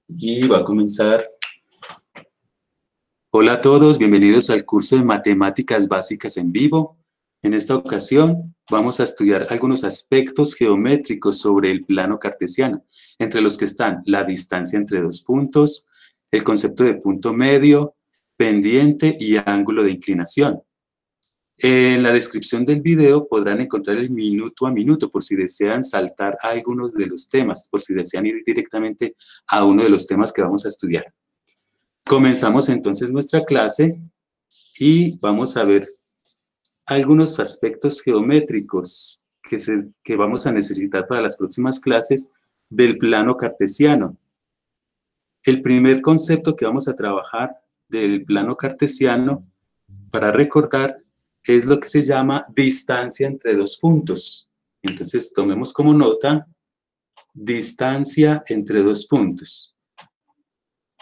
Y va a comenzar. Hola a todos, bienvenidos al curso de Matemáticas Básicas en vivo. En esta ocasión vamos a estudiar algunos aspectos geométricos sobre el plano cartesiano, entre los que están la distancia entre dos puntos, el concepto de punto medio, pendiente y ángulo de inclinación. En la descripción del video podrán encontrar el minuto a minuto por si desean saltar a algunos de los temas, por si desean ir directamente a uno de los temas que vamos a estudiar. Comenzamos entonces nuestra clase y vamos a ver algunos aspectos geométricos que vamos a necesitar para las próximas clases del plano cartesiano. El primer concepto que vamos a trabajar del plano cartesiano, para recordar, es lo que se llama distancia entre dos puntos. Entonces, tomemos como nota distancia entre dos puntos.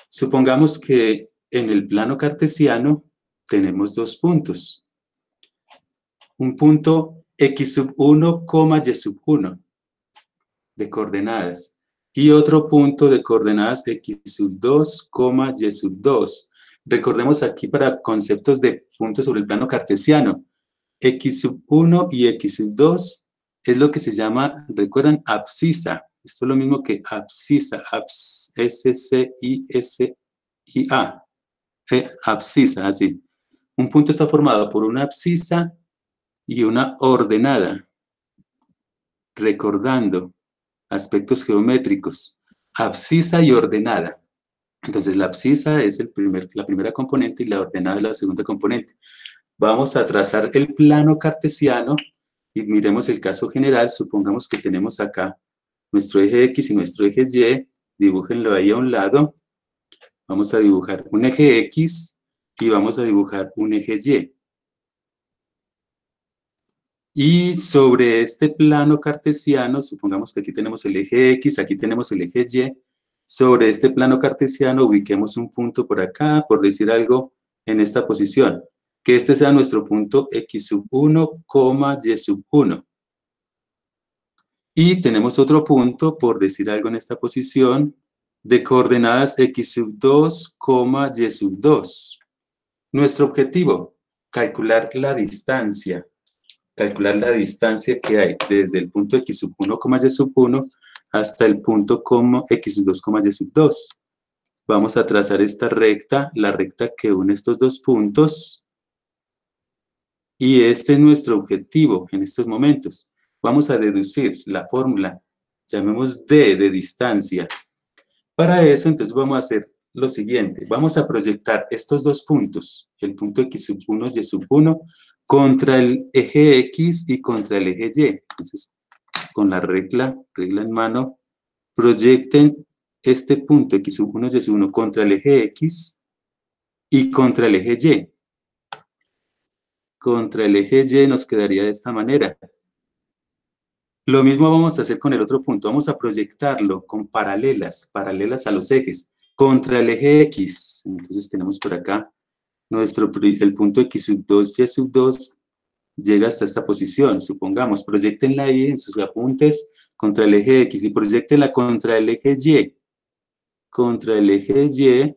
Supongamos que en el plano cartesiano tenemos dos puntos. Un punto x1, y1 de coordenadas y otro punto de coordenadas x2, y2. Recordemos aquí para conceptos de puntos sobre el plano cartesiano, x1 y x2 es lo que se llama, recuerdan, abscisa. Esto es lo mismo que abscisa, S-C-I-S-I-A. Abscisa, así. Un punto está formado por una abscisa y una ordenada. Recordando aspectos geométricos, abscisa y ordenada. Entonces la abscisa es la primera componente y la ordenada es la segunda componente. Vamos a trazar el plano cartesiano y miremos el caso general. Supongamos que tenemos acá nuestro eje X y nuestro eje Y. Dibújenlo ahí a un lado. Vamos a dibujar un eje X y vamos a dibujar un eje Y. Y sobre este plano cartesiano, supongamos que aquí tenemos el eje X, aquí tenemos el eje Y. Sobre este plano cartesiano ubiquemos un punto por acá, por decir algo, en esta posición. Que este sea nuestro punto x1, y1. Y tenemos otro punto, por decir algo en esta posición, de coordenadas x2, y2. Nuestro objetivo, calcular la distancia que hay desde el punto x1, y1 hasta el punto x2, y2. Vamos a trazar esta recta, la recta que une estos dos puntos. Y este es nuestro objetivo en estos momentos. Vamos a deducir la fórmula, llamemos D de distancia. Para eso, entonces, vamos a hacer lo siguiente. Vamos a proyectar estos dos puntos, el punto x1, y1, contra el eje X y contra el eje Y. Entonces, con la regla en mano, proyecten este punto x1, y1 contra el eje X y contra el eje Y. Contra el eje Y nos quedaría de esta manera. Lo mismo vamos a hacer con el otro punto. Vamos a proyectarlo con paralelas a los ejes, contra el eje X. Entonces tenemos por acá el punto x2, y2 llega hasta esta posición. Supongamos, proyectenla ahí en sus apuntes contra el eje X y proyectenla contra el eje Y. Contra el eje Y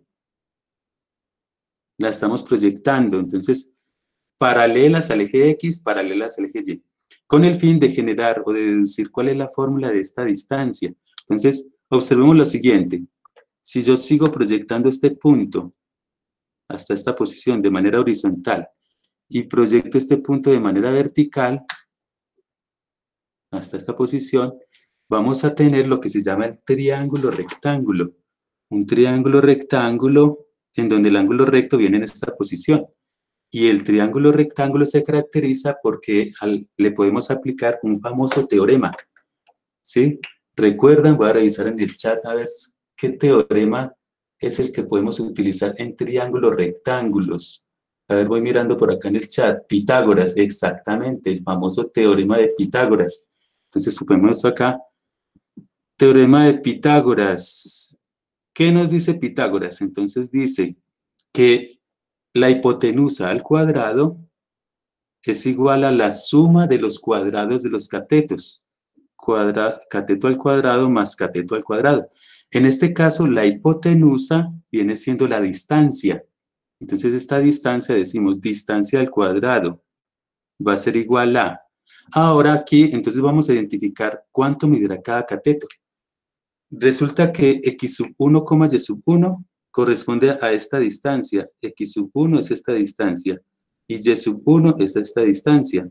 la estamos proyectando. Entonces, paralelas al eje X, paralelas al eje Y, con el fin de generar o de deducir cuál es la fórmula de esta distancia. Entonces, observemos lo siguiente. Si yo sigo proyectando este punto hasta esta posición de manera horizontal y proyecto este punto de manera vertical hasta esta posición, vamos a tener lo que se llama el triángulo rectángulo. Un triángulo rectángulo en donde el ángulo recto viene en esta posición. Y el triángulo rectángulo se caracteriza porque le podemos aplicar un famoso teorema. ¿Sí? Recuerdan, voy a revisar en el chat a ver qué teorema es el que podemos utilizar en triángulos rectángulos. A ver, voy mirando por acá en el chat. Pitágoras, exactamente, el famoso teorema de Pitágoras. Entonces, suponemos esto acá. Teorema de Pitágoras. ¿Qué nos dice Pitágoras? Entonces dice que la hipotenusa al cuadrado es igual a la suma de los cuadrados de los catetos. Cateto al cuadrado más cateto al cuadrado. En este caso, la hipotenusa viene siendo la distancia. Entonces, esta distancia, decimos, distancia al cuadrado, va a ser igual a... Ahora aquí, entonces vamos a identificar cuánto medirá cada cateto. Resulta que x sub 1, y sub 1 corresponde a esta distancia. X sub 1 es esta distancia y y sub 1 es esta distancia.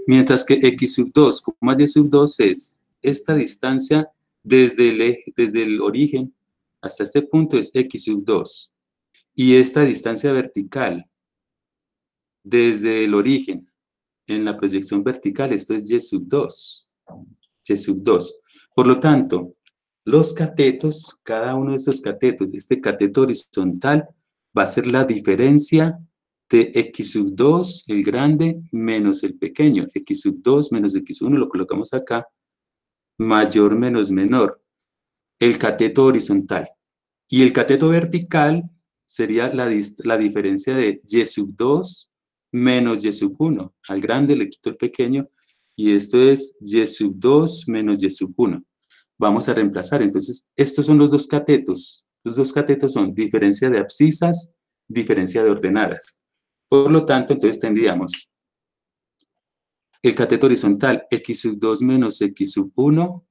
Mientras que x sub 2, y sub 2 es esta distancia desde el origen hasta este punto es x sub 2. Y esta distancia vertical desde el origen en la proyección vertical, esto es y sub 2. Y sub 2. Por lo tanto, los catetos, cada uno de estos catetos, este cateto horizontal va a ser la diferencia de x sub 2, el grande, menos el pequeño. X sub 2 menos x1, lo colocamos acá, mayor menos menor. El cateto horizontal. Y el cateto vertical sería la diferencia de y sub 2 menos y sub 1. Al grande le quito el pequeño y esto es y sub 2 menos y sub 1. Vamos a reemplazar. Entonces, estos son los dos catetos. Los dos catetos son diferencia de abscisas, diferencia de ordenadas. Por lo tanto, entonces tendríamos el cateto horizontal x sub 2 menos x sub 1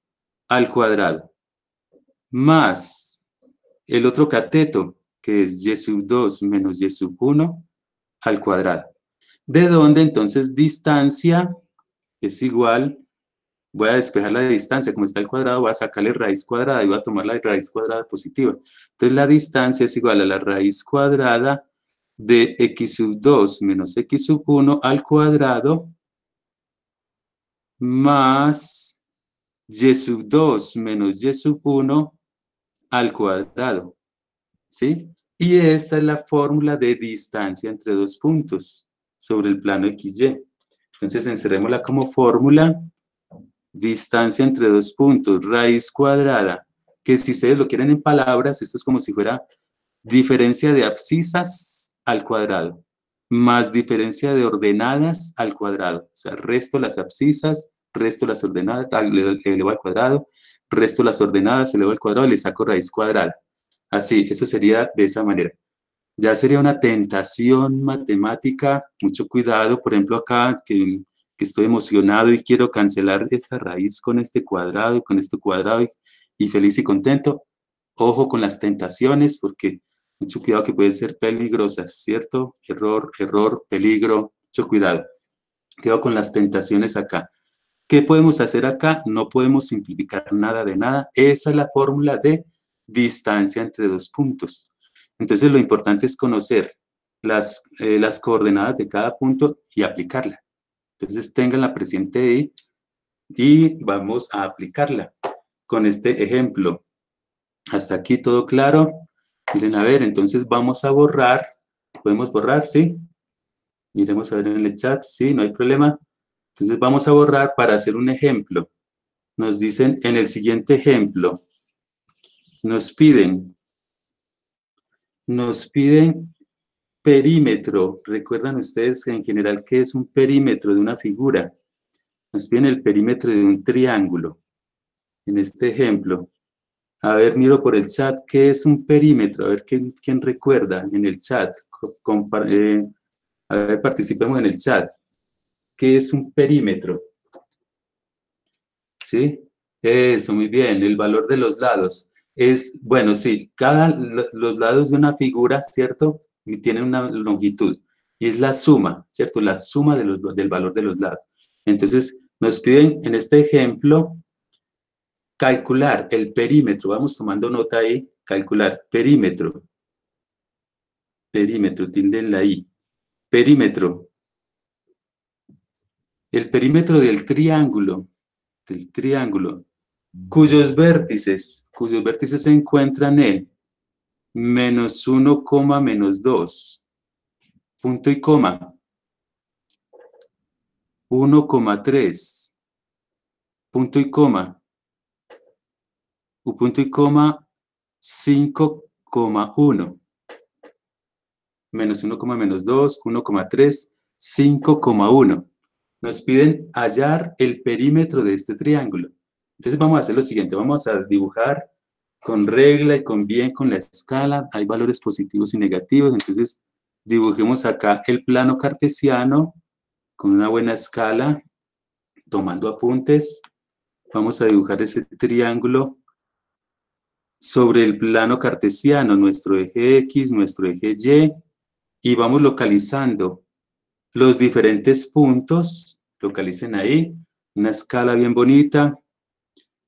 al cuadrado, más el otro cateto, que es y sub 2 menos y sub 1 al cuadrado. De donde entonces distancia es igual, voy a despejar la distancia, como está el cuadrado, voy a sacarle raíz cuadrada y voy a tomar la raíz cuadrada positiva. Entonces la distancia es igual a la raíz cuadrada de x sub 2 menos x sub 1 al cuadrado más y sub 2 menos y sub 1 al cuadrado. ¿Sí? Y esta es la fórmula de distancia entre dos puntos sobre el plano XY. Entonces, encerrémosla como fórmula, distancia entre dos puntos, raíz cuadrada, que si ustedes lo quieren en palabras, esto es como si fuera diferencia de abscisas al cuadrado, más diferencia de ordenadas al cuadrado. O sea, resto las abscisas, resto las ordenadas, elevo al cuadrado, resto las ordenadas, elevo al cuadrado, le saco raíz cuadrada. Así, eso sería de esa manera. Ya sería una tentación matemática, mucho cuidado, por ejemplo acá que estoy emocionado y quiero cancelar esta raíz con este cuadrado y feliz y contento. Ojo con las tentaciones porque mucho cuidado que pueden ser peligrosas, ¿cierto? Error, error, peligro, mucho cuidado. Quedo con las tentaciones acá. ¿Qué podemos hacer acá? No podemos simplificar nada de nada. Esa es la fórmula de distancia entre dos puntos. Entonces lo importante es conocer las coordenadas de cada punto y aplicarla. Entonces tenganla presente ahí y vamos a aplicarla con este ejemplo. Hasta aquí todo claro. Miren, a ver, entonces vamos a borrar. ¿Podemos borrar? ¿Sí? Miremos a ver en el chat. Sí, no hay problema. Entonces vamos a borrar para hacer un ejemplo. Nos dicen en el siguiente ejemplo, nos piden perímetro. ¿Recuerdan ustedes en general qué es un perímetro de una figura? Nos piden el perímetro de un triángulo. En este ejemplo. A ver, miro por el chat, ¿qué es un perímetro? A ver, ¿quién recuerda en el chat? A ver, participemos en el chat. ¿Qué es un perímetro? ¿Sí? Eso, muy bien. El valor de los lados. Es, bueno, sí, los lados de una figura, ¿cierto? Y tienen una longitud. Y es la suma, ¿cierto? La suma del valor de los lados. Entonces, nos piden en este ejemplo calcular el perímetro. Vamos tomando nota ahí. Calcular perímetro. Perímetro, tilde en la I. Perímetro. El perímetro del triángulo, cuyos vértices se encuentran en menos 1, menos 2, punto y coma, 1,3, punto y coma, punto y coma, 5,1, menos 1, menos 2, 1,3, 5,1. Nos piden hallar el perímetro de este triángulo. Entonces vamos a hacer lo siguiente, vamos a dibujar con regla y con bien con la escala, hay valores positivos y negativos, entonces dibujemos acá el plano cartesiano con una buena escala, tomando apuntes. Vamos a dibujar ese triángulo sobre el plano cartesiano, nuestro eje X, nuestro eje Y, y vamos localizando los diferentes puntos, localicen ahí, una escala bien bonita,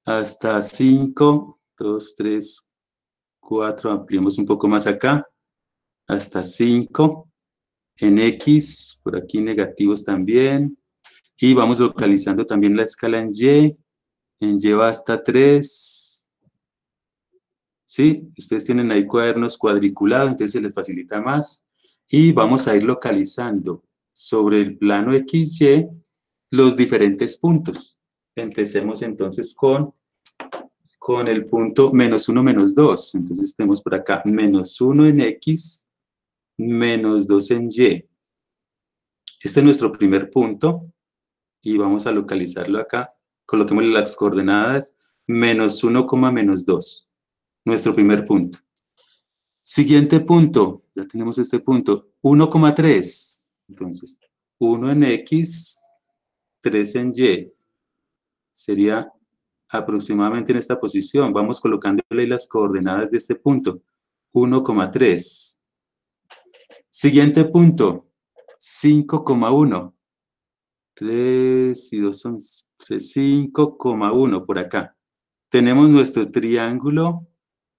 hasta 5, 2, 3, 4, ampliemos un poco más acá, hasta 5, en X, por aquí negativos también, y vamos localizando también la escala en Y va hasta 3, ¿sí? Ustedes tienen ahí cuadernos cuadriculados, entonces se les facilita más, y vamos a ir localizando sobre el plano XY los diferentes puntos. Empecemos entonces con el punto -1, -2. Entonces tenemos por acá -1 en X, -2 en Y. Este es nuestro primer punto y vamos a localizarlo acá. Coloquémosle las coordenadas -1, -2. Nuestro primer punto. Siguiente punto, ya tenemos este punto, 1,3. Entonces, 1 en X, 3 en Y. Sería aproximadamente en esta posición. Vamos colocándole las coordenadas de este punto. 1,3. Siguiente punto. 5,1. 3 y 2 son 3, 5,1 por acá. Tenemos nuestro triángulo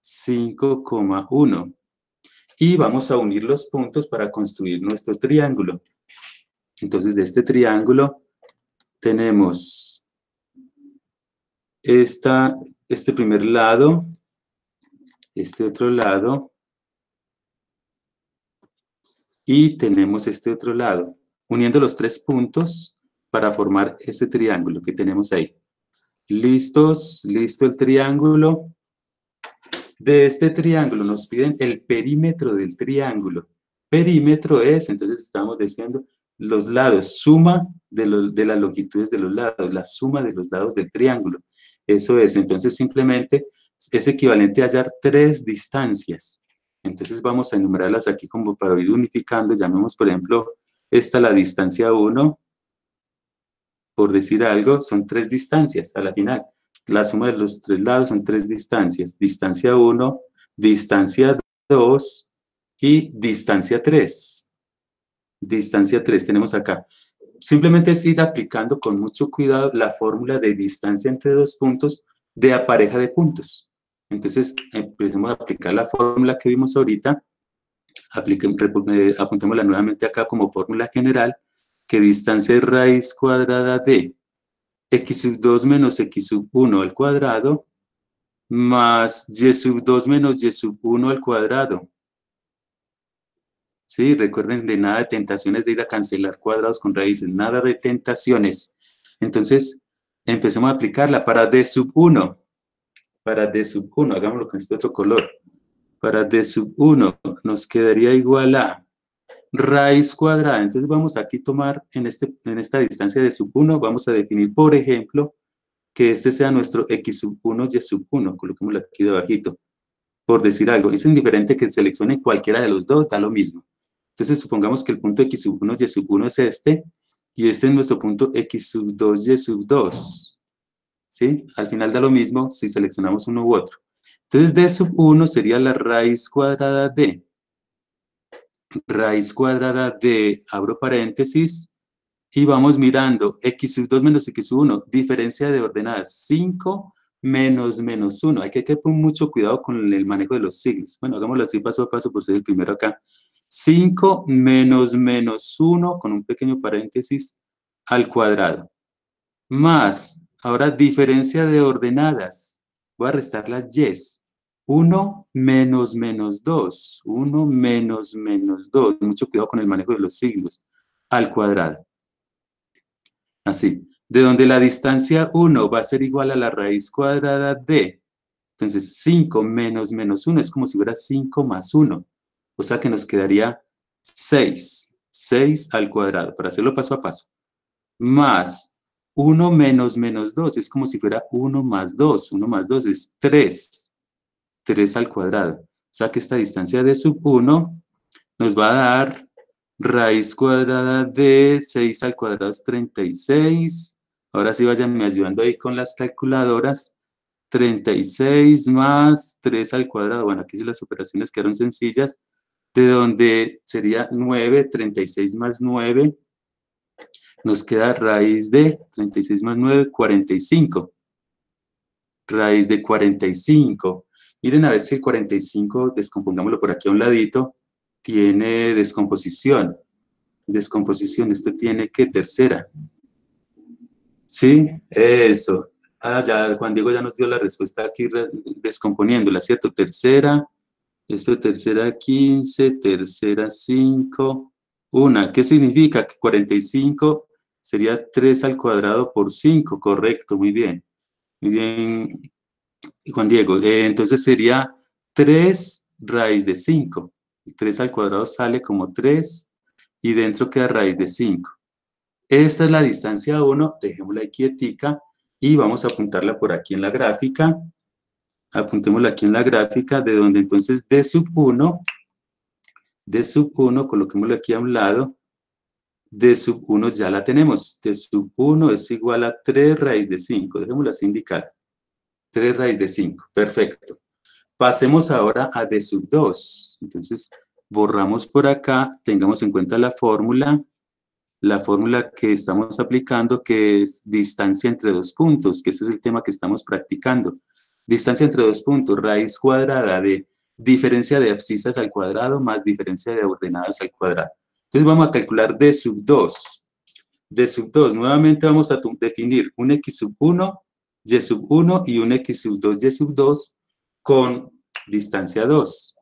5,1. Y vamos a unir los puntos para construir nuestro triángulo. Entonces, de este triángulo tenemos este primer lado, este otro lado, y tenemos este otro lado, uniendo los tres puntos para formar este triángulo que tenemos ahí. ¿Listos? ¿Listo el triángulo? De este triángulo nos piden el perímetro del triángulo. Perímetro es, entonces estamos diciendo, los lados, suma de las longitudes de los lados, la suma de los lados del triángulo. Eso es, entonces simplemente es equivalente a hallar tres distancias. Entonces vamos a enumerarlas aquí como para ir unificando. Llamemos, por ejemplo, esta la distancia 1, por decir algo, son tres distancias a la final. La suma de los tres lados son tres distancias. Distancia 1, distancia 2 y distancia 3. Distancia 3 tenemos acá. Simplemente es ir aplicando con mucho cuidado la fórmula de distancia entre dos puntos de la pareja de puntos. Entonces, empecemos a aplicar la fórmula que vimos ahorita. Apuntémosla nuevamente acá como fórmula general, que distancia es raíz cuadrada de x sub 2 menos x sub 1 al cuadrado más y sub 2 menos y sub 1 al cuadrado. Sí, recuerden, de nada de tentaciones de ir a cancelar cuadrados con raíces, nada de tentaciones. Entonces, empecemos a aplicarla para d sub 1. Para d sub 1, hagámoslo con este otro color. Para d sub 1 nos quedaría igual a raíz cuadrada. Entonces vamos aquí a tomar en esta distancia de sub 1, vamos a definir, por ejemplo, que este sea nuestro x sub 1, y sub 1. Coloquémoslo aquí debajito, por decir algo. Es indiferente que seleccione cualquiera de los dos, da lo mismo. Entonces supongamos que el punto x sub 1, y sub 1 es este, y este es nuestro punto x sub 2, y sub 2. ¿Sí? Al final da lo mismo si seleccionamos uno u otro. Entonces d sub 1 sería la raíz cuadrada de, abro paréntesis, y vamos mirando x sub 2 menos x sub 1, diferencia de ordenadas, 5 menos menos 1. Hay que tener mucho cuidado con el manejo de los signos. Bueno, hagámoslo así paso a paso por ser el primero acá. 5 menos menos 1, con un pequeño paréntesis, al cuadrado. Más, ahora diferencia de ordenadas. Voy a restar las y's. 1 menos menos 2. 1 menos menos 2. Mucho cuidado con el manejo de los signos. Al cuadrado. Así. De donde la distancia 1 va a ser igual a la raíz cuadrada de. Entonces, 5 menos menos 1 es como si fuera 5 más 1. O sea que nos quedaría 6. 6 al cuadrado, para hacerlo paso a paso. Más 1 menos menos 2 es como si fuera 1 más 2. 1 más 2 es 3. 3 al cuadrado. O sea que esta distancia d sub 1 nos va a dar raíz cuadrada de 6 al cuadrado es 36. Ahora sí vayanme ayudando ahí con las calculadoras. 36 más 3 al cuadrado. Bueno, aquí sí las operaciones quedaron sencillas. De donde sería 9, 36 más 9. Nos queda raíz de 36 más 9, 45. Raíz de 45. Miren a ver si el 45, descompongámoslo por aquí a un ladito, tiene descomposición. Descomposición, esto tiene que tercera. ¿Sí? Eso. Ah, ya, Juan Diego ya nos dio la respuesta aquí descomponiéndola, ¿cierto? Tercera, esto de tercera 15, tercera 5, 1. ¿Qué significa? Que 45 sería 3 al cuadrado por 5, correcto, muy bien. Muy bien, Juan Diego. Entonces sería 3 raíz de 5. 3 al cuadrado sale como 3 y dentro queda raíz de 5. Esta es la distancia 1, dejémosla ahí quietica y vamos a apuntarla por aquí en la gráfica. Apuntémosla aquí en la gráfica, de donde entonces d sub 1, coloquémoslo aquí a un lado, d sub 1 ya la tenemos. D sub 1 es igual a 3 raíz de 5, dejémosla así indicada. 3 raíz de 5, perfecto. Pasemos ahora a d sub 2. Entonces, borramos por acá, tengamos en cuenta la fórmula que estamos aplicando, que es distancia entre dos puntos, que ese es el tema que estamos practicando. Distancia entre dos puntos, raíz cuadrada de diferencia de abscisas al cuadrado más diferencia de ordenadas al cuadrado. Entonces vamos a calcular d sub 2. D sub 2, nuevamente vamos a definir un x sub 1, y sub 1 y un x sub 2, y sub 2 con distancia 2.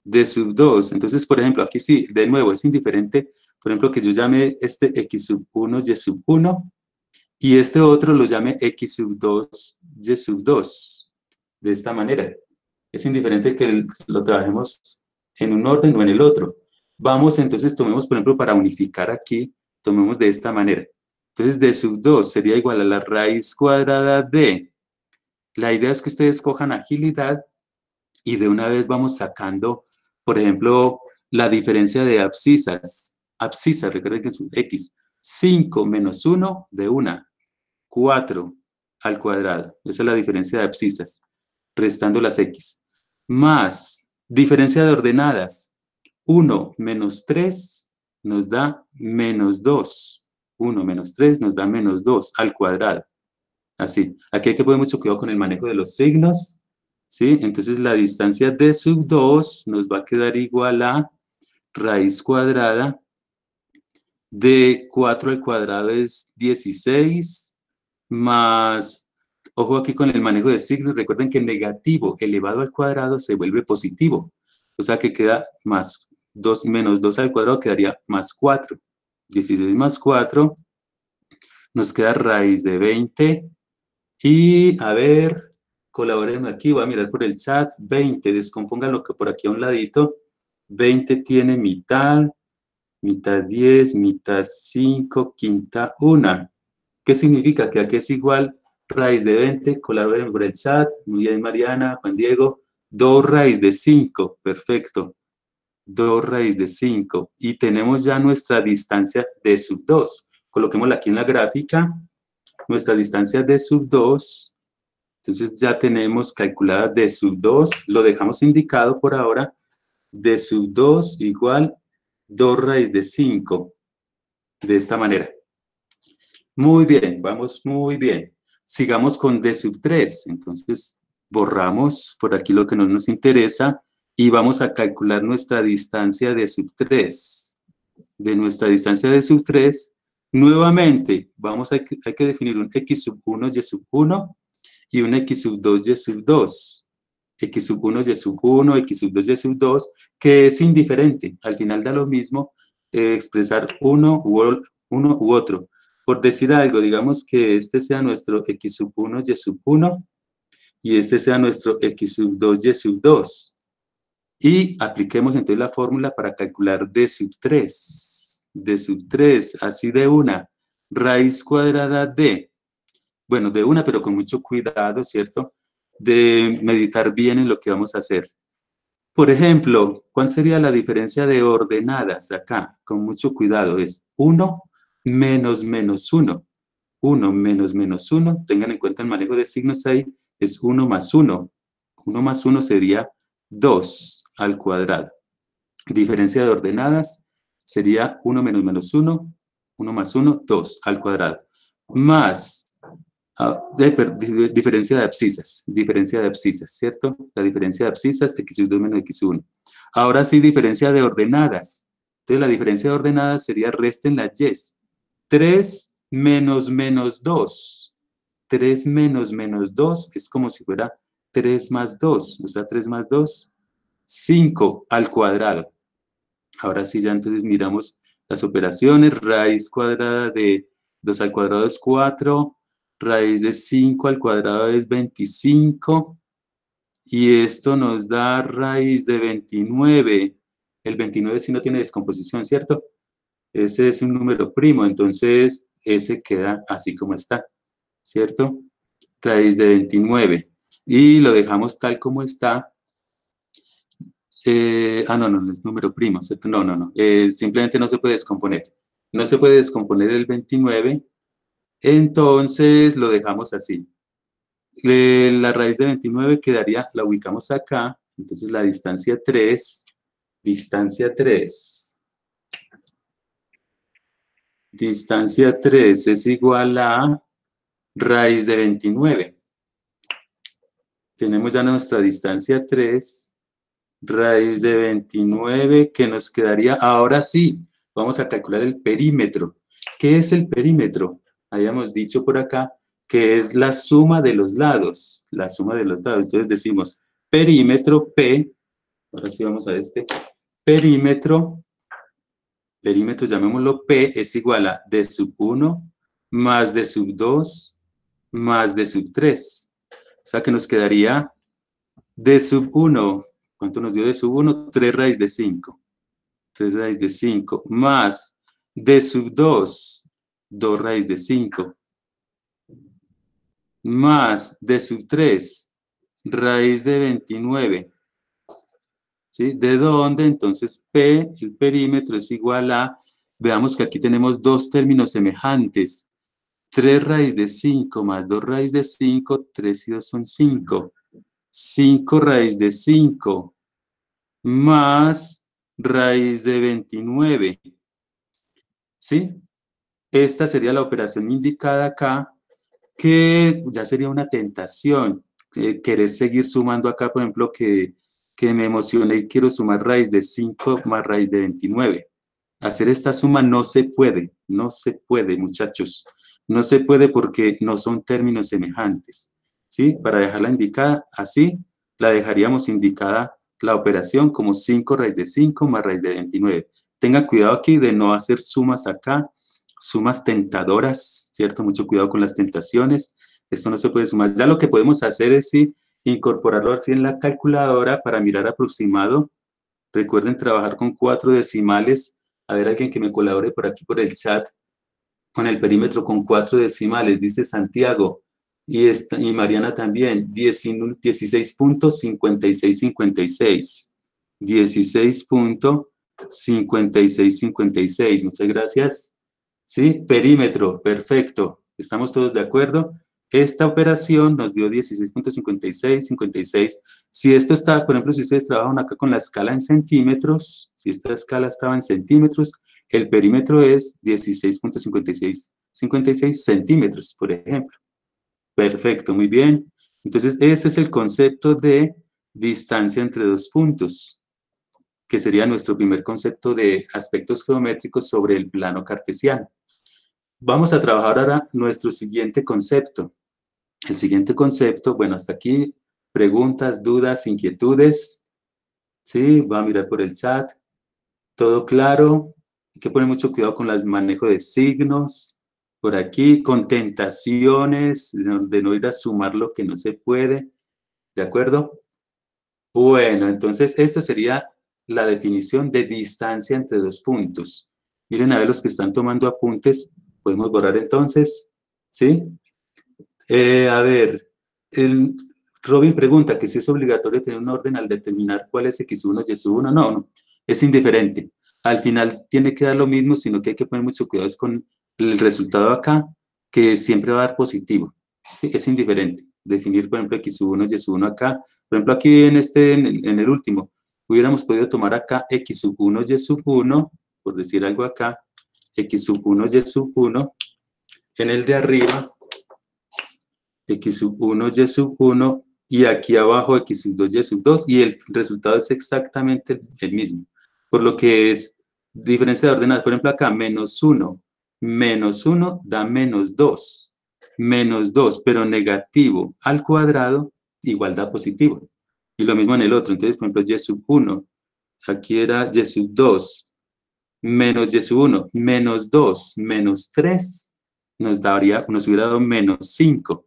D sub 2, entonces por ejemplo aquí sí, de nuevo es indiferente, por ejemplo que yo llame este x sub 1, y sub 1 y este otro lo llame x sub 2, y sub 2, de esta manera. Es indiferente que lo trabajemos en un orden o en el otro. Vamos entonces, tomemos por ejemplo para unificar aquí, tomemos de esta manera. Entonces d sub 2 sería igual a la raíz cuadrada de, la idea es que ustedes cojan agilidad y de una vez vamos sacando, por ejemplo, la diferencia de abscisas. Abscisas, recuerden que es x. 5 menos 1 de 1. 4 al cuadrado. Esa es la diferencia de abscisas, restando las x. Más diferencia de ordenadas. 1 menos 3 nos da menos 2. 1 menos 3 nos da menos 2 al cuadrado. Así. Aquí hay que poner mucho cuidado con el manejo de los signos. ¿Sí? Entonces la distancia d sub 2 nos va a quedar igual a raíz cuadrada de 4 al cuadrado es 16 más, ojo aquí con el manejo de signos, recuerden que negativo elevado al cuadrado se vuelve positivo, o sea que queda más 2 menos 2 al cuadrado quedaría más 4. 16 más 4 nos queda raíz de 20 y a ver, colaboren aquí, voy a mirar por el chat, 20, descompónganlo que por aquí a un ladito, 20 tiene mitad, mitad 10, mitad 5, quinta 1. ¿Qué significa? Que aquí es igual raíz de 20, colaboren por el chat, muy bien Mariana, Juan Diego, 2 raíz de 5, perfecto, 2 raíz de 5, y tenemos ya nuestra distancia de sub 2, coloquémosla aquí en la gráfica, nuestra distancia de sub 2, entonces ya tenemos calculada d sub 2, lo dejamos indicado por ahora, d sub 2 igual 2 raíz de 5, de esta manera. Muy bien, vamos muy bien. Sigamos con d sub 3, entonces borramos por aquí lo que no nos interesa y vamos a calcular nuestra distancia de sub 3. De nuestra distancia de sub 3, nuevamente hay que definir un x sub 1, y sub 1 y un x sub 2, y sub 2. X sub 1, y sub 1, x sub 2, y sub 2, que es indiferente. Al final da lo mismo expresar uno u otro. Por decir algo, digamos que este sea nuestro x sub 1, y sub 1, y este sea nuestro x sub 2, y sub 2. Y apliquemos entonces la fórmula para calcular d sub 3. D sub 3, así de una. Raíz cuadrada de, bueno, de una, pero con mucho cuidado, ¿cierto? de meditar bien en lo que vamos a hacer. Por ejemplo, ¿cuál sería la diferencia de ordenadas acá? Con mucho cuidado, es 1 menos menos 1. 1 menos menos 1, tengan en cuenta el manejo de signos ahí, es 1 más 1. 1 más 1 sería 2 al cuadrado. Diferencia de ordenadas sería 1 menos menos 1, 1 más 1, 2 al cuadrado. Más, diferencia de abscisas, ¿cierto? La diferencia de abscisas, x2 menos x1. Ahora sí, diferencia de ordenadas. Entonces, la diferencia de ordenadas sería resten las y's. 3 menos menos 2. 3 menos menos 2 es como si fuera 3 más 2. O sea, 3 más 2, 5 al cuadrado. Ahora sí, ya entonces miramos las operaciones. Raíz cuadrada de 2 al cuadrado es 4. Raíz de 5 al cuadrado es 25. Y esto nos da raíz de 29. El 29 sí no tiene descomposición, ¿cierto? Ese es un número primo, entonces ese queda así como está, ¿cierto? Raíz de 29. Y lo dejamos tal como está. No es número primo, ¿cierto? No. Simplemente no se puede descomponer. No se puede descomponer el 29, entonces lo dejamos así. La raíz de 29 quedaría, la ubicamos acá, entonces la distancia 3 es igual a raíz de 29. Tenemos ya nuestra distancia 3, raíz de 29, que nos quedaría, ahora sí, vamos a calcular el perímetro. ¿Qué es el perímetro? Habíamos dicho por acá que es la suma de los lados, la suma de los lados. Entonces decimos perímetro P, ahora sí vamos a perímetro llamémoslo P, es igual a d sub 1 más d sub 2 más d sub 3. O sea que nos quedaría d sub 1, ¿cuánto nos dio d sub 1? 3 raíz de 5. 3 raíz de 5 más d sub 2, 2 raíz de 5, más d sub 3, raíz de 29. ¿Sí? ¿De dónde? Entonces P, el perímetro, es igual a, veamos que aquí tenemos dos términos semejantes. 3 raíz de 5 más 2 raíz de 5, 3 y 2 son 5. 5 raíz de 5 más raíz de 29. ¿Sí? Esta sería la operación indicada acá, que ya sería una tentación, querer seguir sumando acá, por ejemplo, que me emocioné y quiero sumar raíz de 5 más raíz de 29. Hacer esta suma no se puede, muchachos. No se puede porque no son términos semejantes. ¿Sí? Para dejarla indicada así, la dejaríamos indicada la operación como 5 raíz de 5 más raíz de 29. Tenga cuidado aquí de no hacer sumas acá, sumas tentadoras, ¿cierto? Mucho cuidado con las tentaciones. Esto no se puede sumar. Ya lo que podemos hacer es sí, incorporarlo así en la calculadora para mirar aproximado. Recuerden trabajar con 4 decimales. A ver, alguien que me colabore por aquí por el chat con el perímetro con 4 decimales, dice Santiago. Y Mariana también, 16.5656. 16.5656. Muchas gracias. ¿Sí? Perímetro, perfecto. ¿Estamos todos de acuerdo? Esta operación nos dio 16.5656. Si esto está, por ejemplo, si ustedes trabajan acá con la escala en centímetros, si esta escala estaba en centímetros, el perímetro es 16.5656 centímetros, por ejemplo. Perfecto, muy bien. Entonces, ese es el concepto de distancia entre dos puntos, que sería nuestro primer concepto de aspectos geométricos sobre el plano cartesiano. Vamos a trabajar ahora nuestro siguiente concepto. El siguiente concepto, bueno, hasta aquí, preguntas, dudas, inquietudes. Sí, va a mirar por el chat. ¿Todo claro? Hay que poner mucho cuidado con el manejo de signos. Por aquí, con tentaciones, de no ir a sumar lo que no se puede. ¿De acuerdo? Bueno, entonces esta sería la definición de distancia entre dos puntos. Miren a ver los que están tomando apuntes. Podemos borrar entonces. ¿Sí? A ver, Robin pregunta que si es obligatorio tener un orden al determinar cuál es x1 y y1. No, no, es indiferente. Al final tiene que dar lo mismo, sino que hay que poner mucho cuidado es con el resultado acá, que siempre va a dar positivo. ¿Sí? Es indiferente. Definir, por ejemplo, x1 y y1 acá. Por ejemplo, aquí en el último, hubiéramos podido tomar acá x1 y y1, por decir algo acá, x1 y y1. En el de arriba, x1 y1, y aquí abajo x2 y2, y el resultado es exactamente el mismo. Por lo que es diferencia de ordenadas. Por ejemplo, acá, menos 1 da menos 2, pero negativo al cuadrado igual da positivo. Y lo mismo en el otro. Entonces, por ejemplo, y1, aquí era y2, menos y1, menos 2, menos 3, nos hubiera dado menos 5.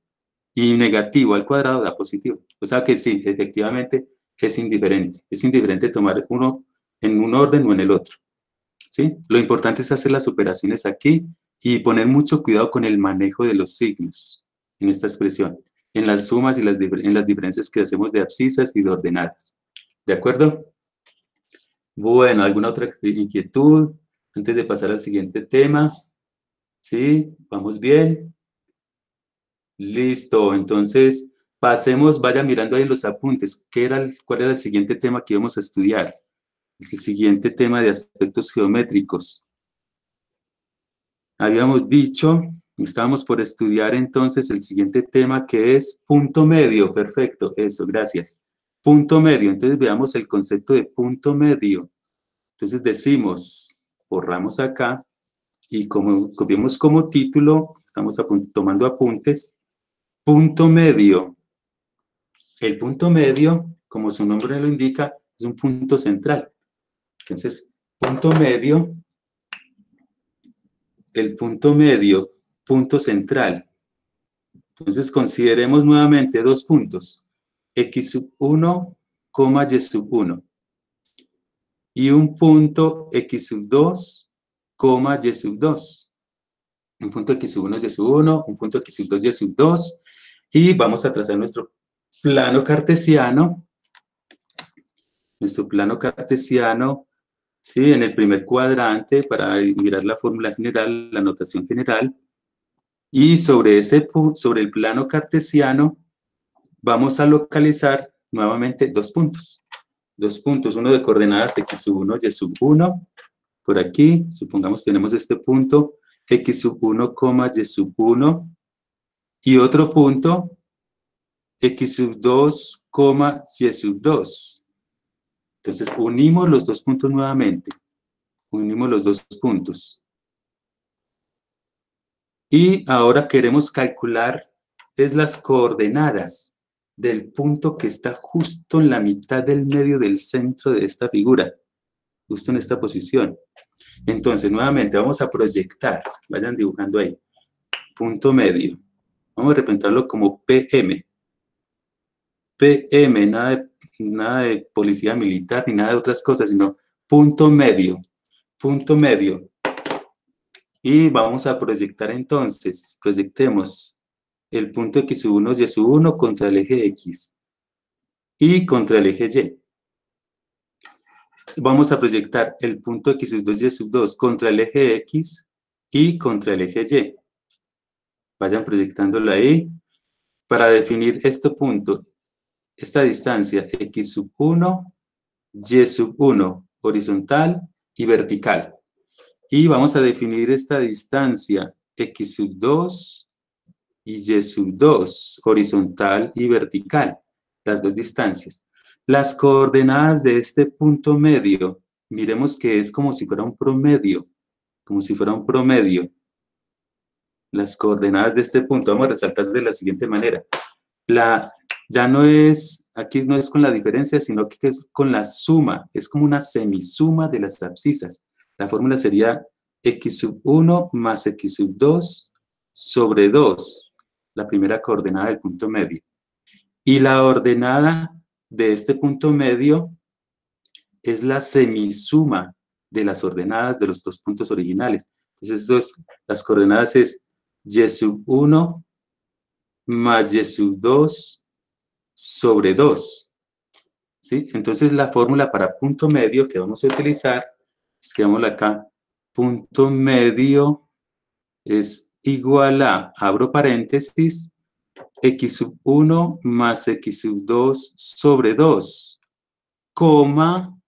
Y negativo al cuadrado da positivo. O sea que sí, efectivamente es indiferente. Es indiferente tomar uno en un orden o en el otro. ¿Sí? Lo importante es hacer las operaciones aquí y poner mucho cuidado con el manejo de los signos en esta expresión, en las sumas y en las diferencias que hacemos de abscisas y de ordenadas. ¿De acuerdo? Bueno, ¿alguna otra inquietud antes de pasar al siguiente tema? ¿Sí? ¿Vamos bien? Listo, entonces pasemos, vaya mirando ahí en los apuntes, ¿cuál era el siguiente tema que íbamos a estudiar? El siguiente tema de aspectos geométricos. Habíamos dicho, estábamos por estudiar entonces el siguiente tema que es punto medio, perfecto, eso, gracias. Punto medio, entonces veamos el concepto de punto medio. Entonces decimos, borramos acá y como copiamos como título, estamos tomando apuntes, punto medio. El punto medio, como su nombre lo indica, es un punto central. Entonces, punto medio, el punto medio, punto central. Entonces, consideremos nuevamente dos puntos, x1, y sub 1, y un punto x2, y sub 2. Un punto x1, y sub 1, un punto x2, y sub 2, y vamos a trazar nuestro plano cartesiano. Nuestro plano cartesiano, ¿sí? En el primer cuadrante, para mirar la fórmula general, la notación general, y sobre el plano cartesiano vamos a localizar nuevamente dos puntos, uno de coordenadas x1 y y1, por aquí, supongamos tenemos este punto, x1, y1, y otro punto, x2, y2. Entonces, unimos los dos puntos nuevamente. Unimos los dos puntos. Y ahora queremos calcular las coordenadas del punto que está justo en la mitad del medio del centro de esta figura. Justo en esta posición. Entonces, nuevamente vamos a proyectar. Vayan dibujando ahí. Punto medio. Vamos a representarlo como PM. PM, nada de policía militar ni nada de otras cosas, sino punto medio. Punto medio. Y vamos a proyectar entonces, proyectemos el punto x1 y s1 contra el eje x y contra el eje y. Vamos a proyectar el punto x2 y s2 contra el eje x y contra el eje y. Vayan proyectándolo ahí para definir este punto, esta distancia x1, y1, horizontal y vertical. Y vamos a definir esta distancia x2 y y2, horizontal y vertical, las dos distancias. Las coordenadas de este punto medio, miremos que es como si fuera un promedio, Las coordenadas de este punto, vamos a resaltar de la siguiente manera. Ya no es, aquí no es con la diferencia, sino que es con la suma, es como una semisuma de las abscisas. La fórmula sería x1 más x2 sobre 2, la primera coordenada del punto medio. Y la ordenada de este punto medio es la semisuma de las ordenadas de los dos puntos originales. Entonces, las coordenadas es y1 más y2 sobre 2. ¿Sí? Entonces la fórmula para punto medio que vamos a utilizar, escribámosla acá, punto medio es igual a, abro paréntesis, x sub 1 más x sub 2 sobre 2, coma,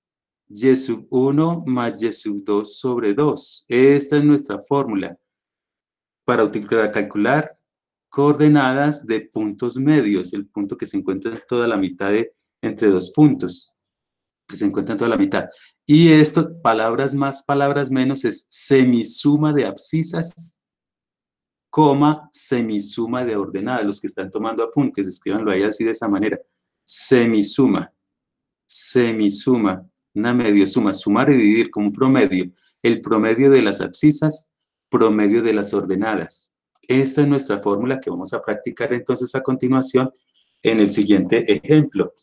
y sub 1 más y sub 2 sobre 2. Esta es nuestra fórmula para calcular coordenadas de puntos medios, el punto que se encuentra en toda la mitad entre dos puntos, que se encuentra en toda la mitad. Y esto, palabras más, palabras menos, es semisuma de abscisas, coma, semisuma de ordenadas. Los que están tomando apuntes, escríbanlo ahí así de esa manera. Semisuma, semisuma, una mediosuma, sumar y dividir como un promedio. El promedio de las abscisas, promedio de las ordenadas. Esta es nuestra fórmula que vamos a practicar entonces a continuación en el siguiente ejemplo.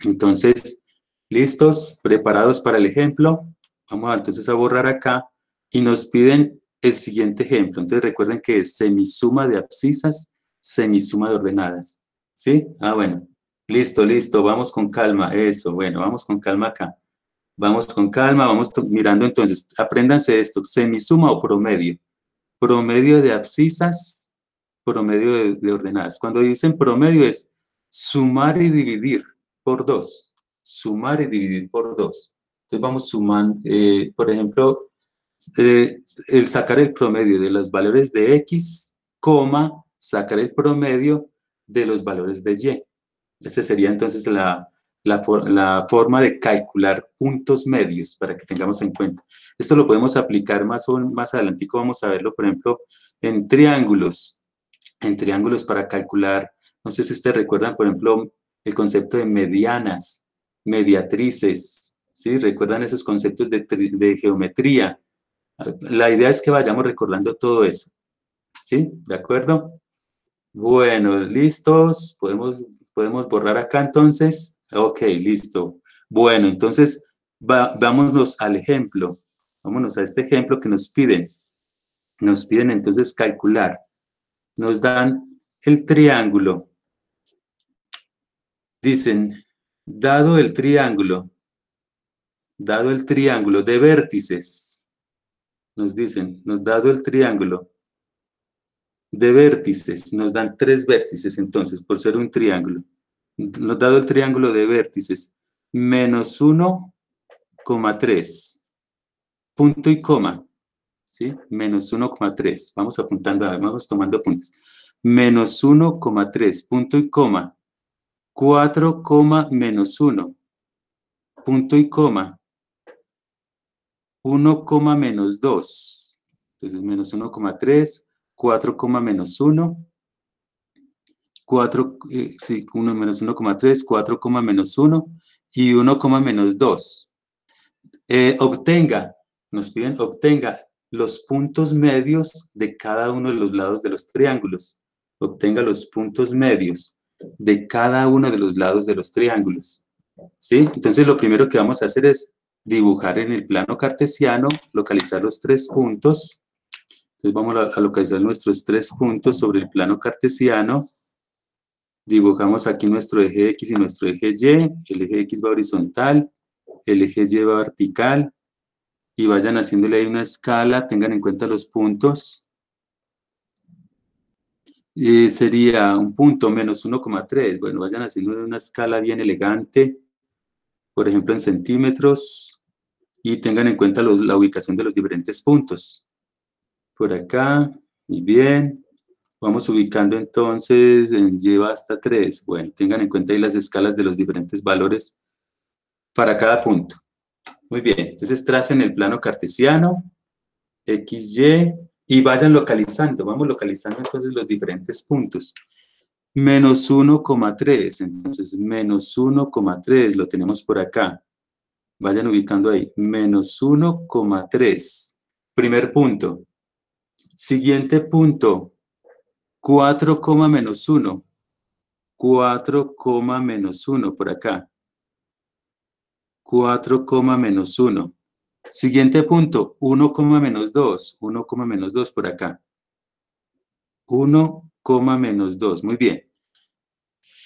Entonces, ¿listos? ¿Preparados para el ejemplo? Vamos entonces a borrar acá y nos piden el siguiente ejemplo. Entonces recuerden que es semisuma de abscisas, semisuma de ordenadas. ¿Sí? Bueno. Listo, listo. Vamos con calma. Eso, bueno, vamos con calma acá. Vamos con calma, vamos mirando entonces. Apréndanse esto. Semisuma o promedio. Promedio de abscisas, promedio de ordenadas. Cuando dicen promedio es sumar y dividir por 2. Sumar y dividir por 2. Entonces vamos sumando, por ejemplo, el sacar el promedio de los valores de X, coma, sacar el promedio de los valores de Y. Esa sería entonces la forma de calcular puntos medios para que tengamos en cuenta. Esto lo podemos aplicar más adelantico, vamos a verlo, por ejemplo, en triángulos para calcular, no sé si ustedes recuerdan, por ejemplo, el concepto de medianas, mediatrices, ¿sí? ¿Recuerdan esos conceptos de geometría? La idea es que vayamos recordando todo eso, ¿sí? ¿De acuerdo? Bueno, ¿listos? ¿Podemos borrar acá entonces? Ok, listo. Bueno, entonces vámonos al ejemplo. Vámonos a este ejemplo que nos piden. Nos piden entonces calcular. Nos dan el triángulo. Dicen, dado el triángulo de vértices, nos dicen, dado el triángulo de vértices, nos dan 3 vértices entonces, por ser un triángulo. Nos dado el triángulo de vértices, menos 1,3, punto y coma, ¿sí? Menos 1,3, vamos apuntando, vamos tomando apuntes. Menos 1,3, punto y coma, 4, menos 1, punto y coma, 1, menos 2. Entonces, menos 1,3, 4, menos 1, 4, sí, 1 menos 1,3, 4, menos 1 y 1, menos 2. Nos piden obtenga los puntos medios de cada uno de los lados de los triángulos. Obtenga los puntos medios de cada uno de los lados de los triángulos. ¿Sí? Entonces lo primero que vamos a hacer es dibujar en el plano cartesiano, localizar los 3 puntos. Entonces vamos a localizar nuestros 3 puntos sobre el plano cartesiano. Dibujamos aquí nuestro eje X y nuestro eje Y. El eje X va horizontal, el eje Y va vertical. Y vayan haciéndole ahí una escala, tengan en cuenta los puntos. Sería un punto menos 1,3. Bueno, vayan haciendo una escala bien elegante, por ejemplo en centímetros, y tengan en cuenta la ubicación de los diferentes puntos. Por acá, muy bien. Vamos ubicando entonces en Y va hasta 3. Bueno, tengan en cuenta ahí las escalas de los diferentes valores para cada punto. Muy bien, entonces tracen el plano cartesiano, XY, y vayan localizando, vamos localizando entonces los diferentes puntos. Menos 1,3, entonces menos 1,3 lo tenemos por acá. Vayan ubicando ahí, menos 1,3. Primer punto. Siguiente punto, 4, menos 1. 4, menos 1 por acá. 4, menos 1. Siguiente punto, 1, menos 2. 1, menos 2 por acá. 1, menos 2. Muy bien.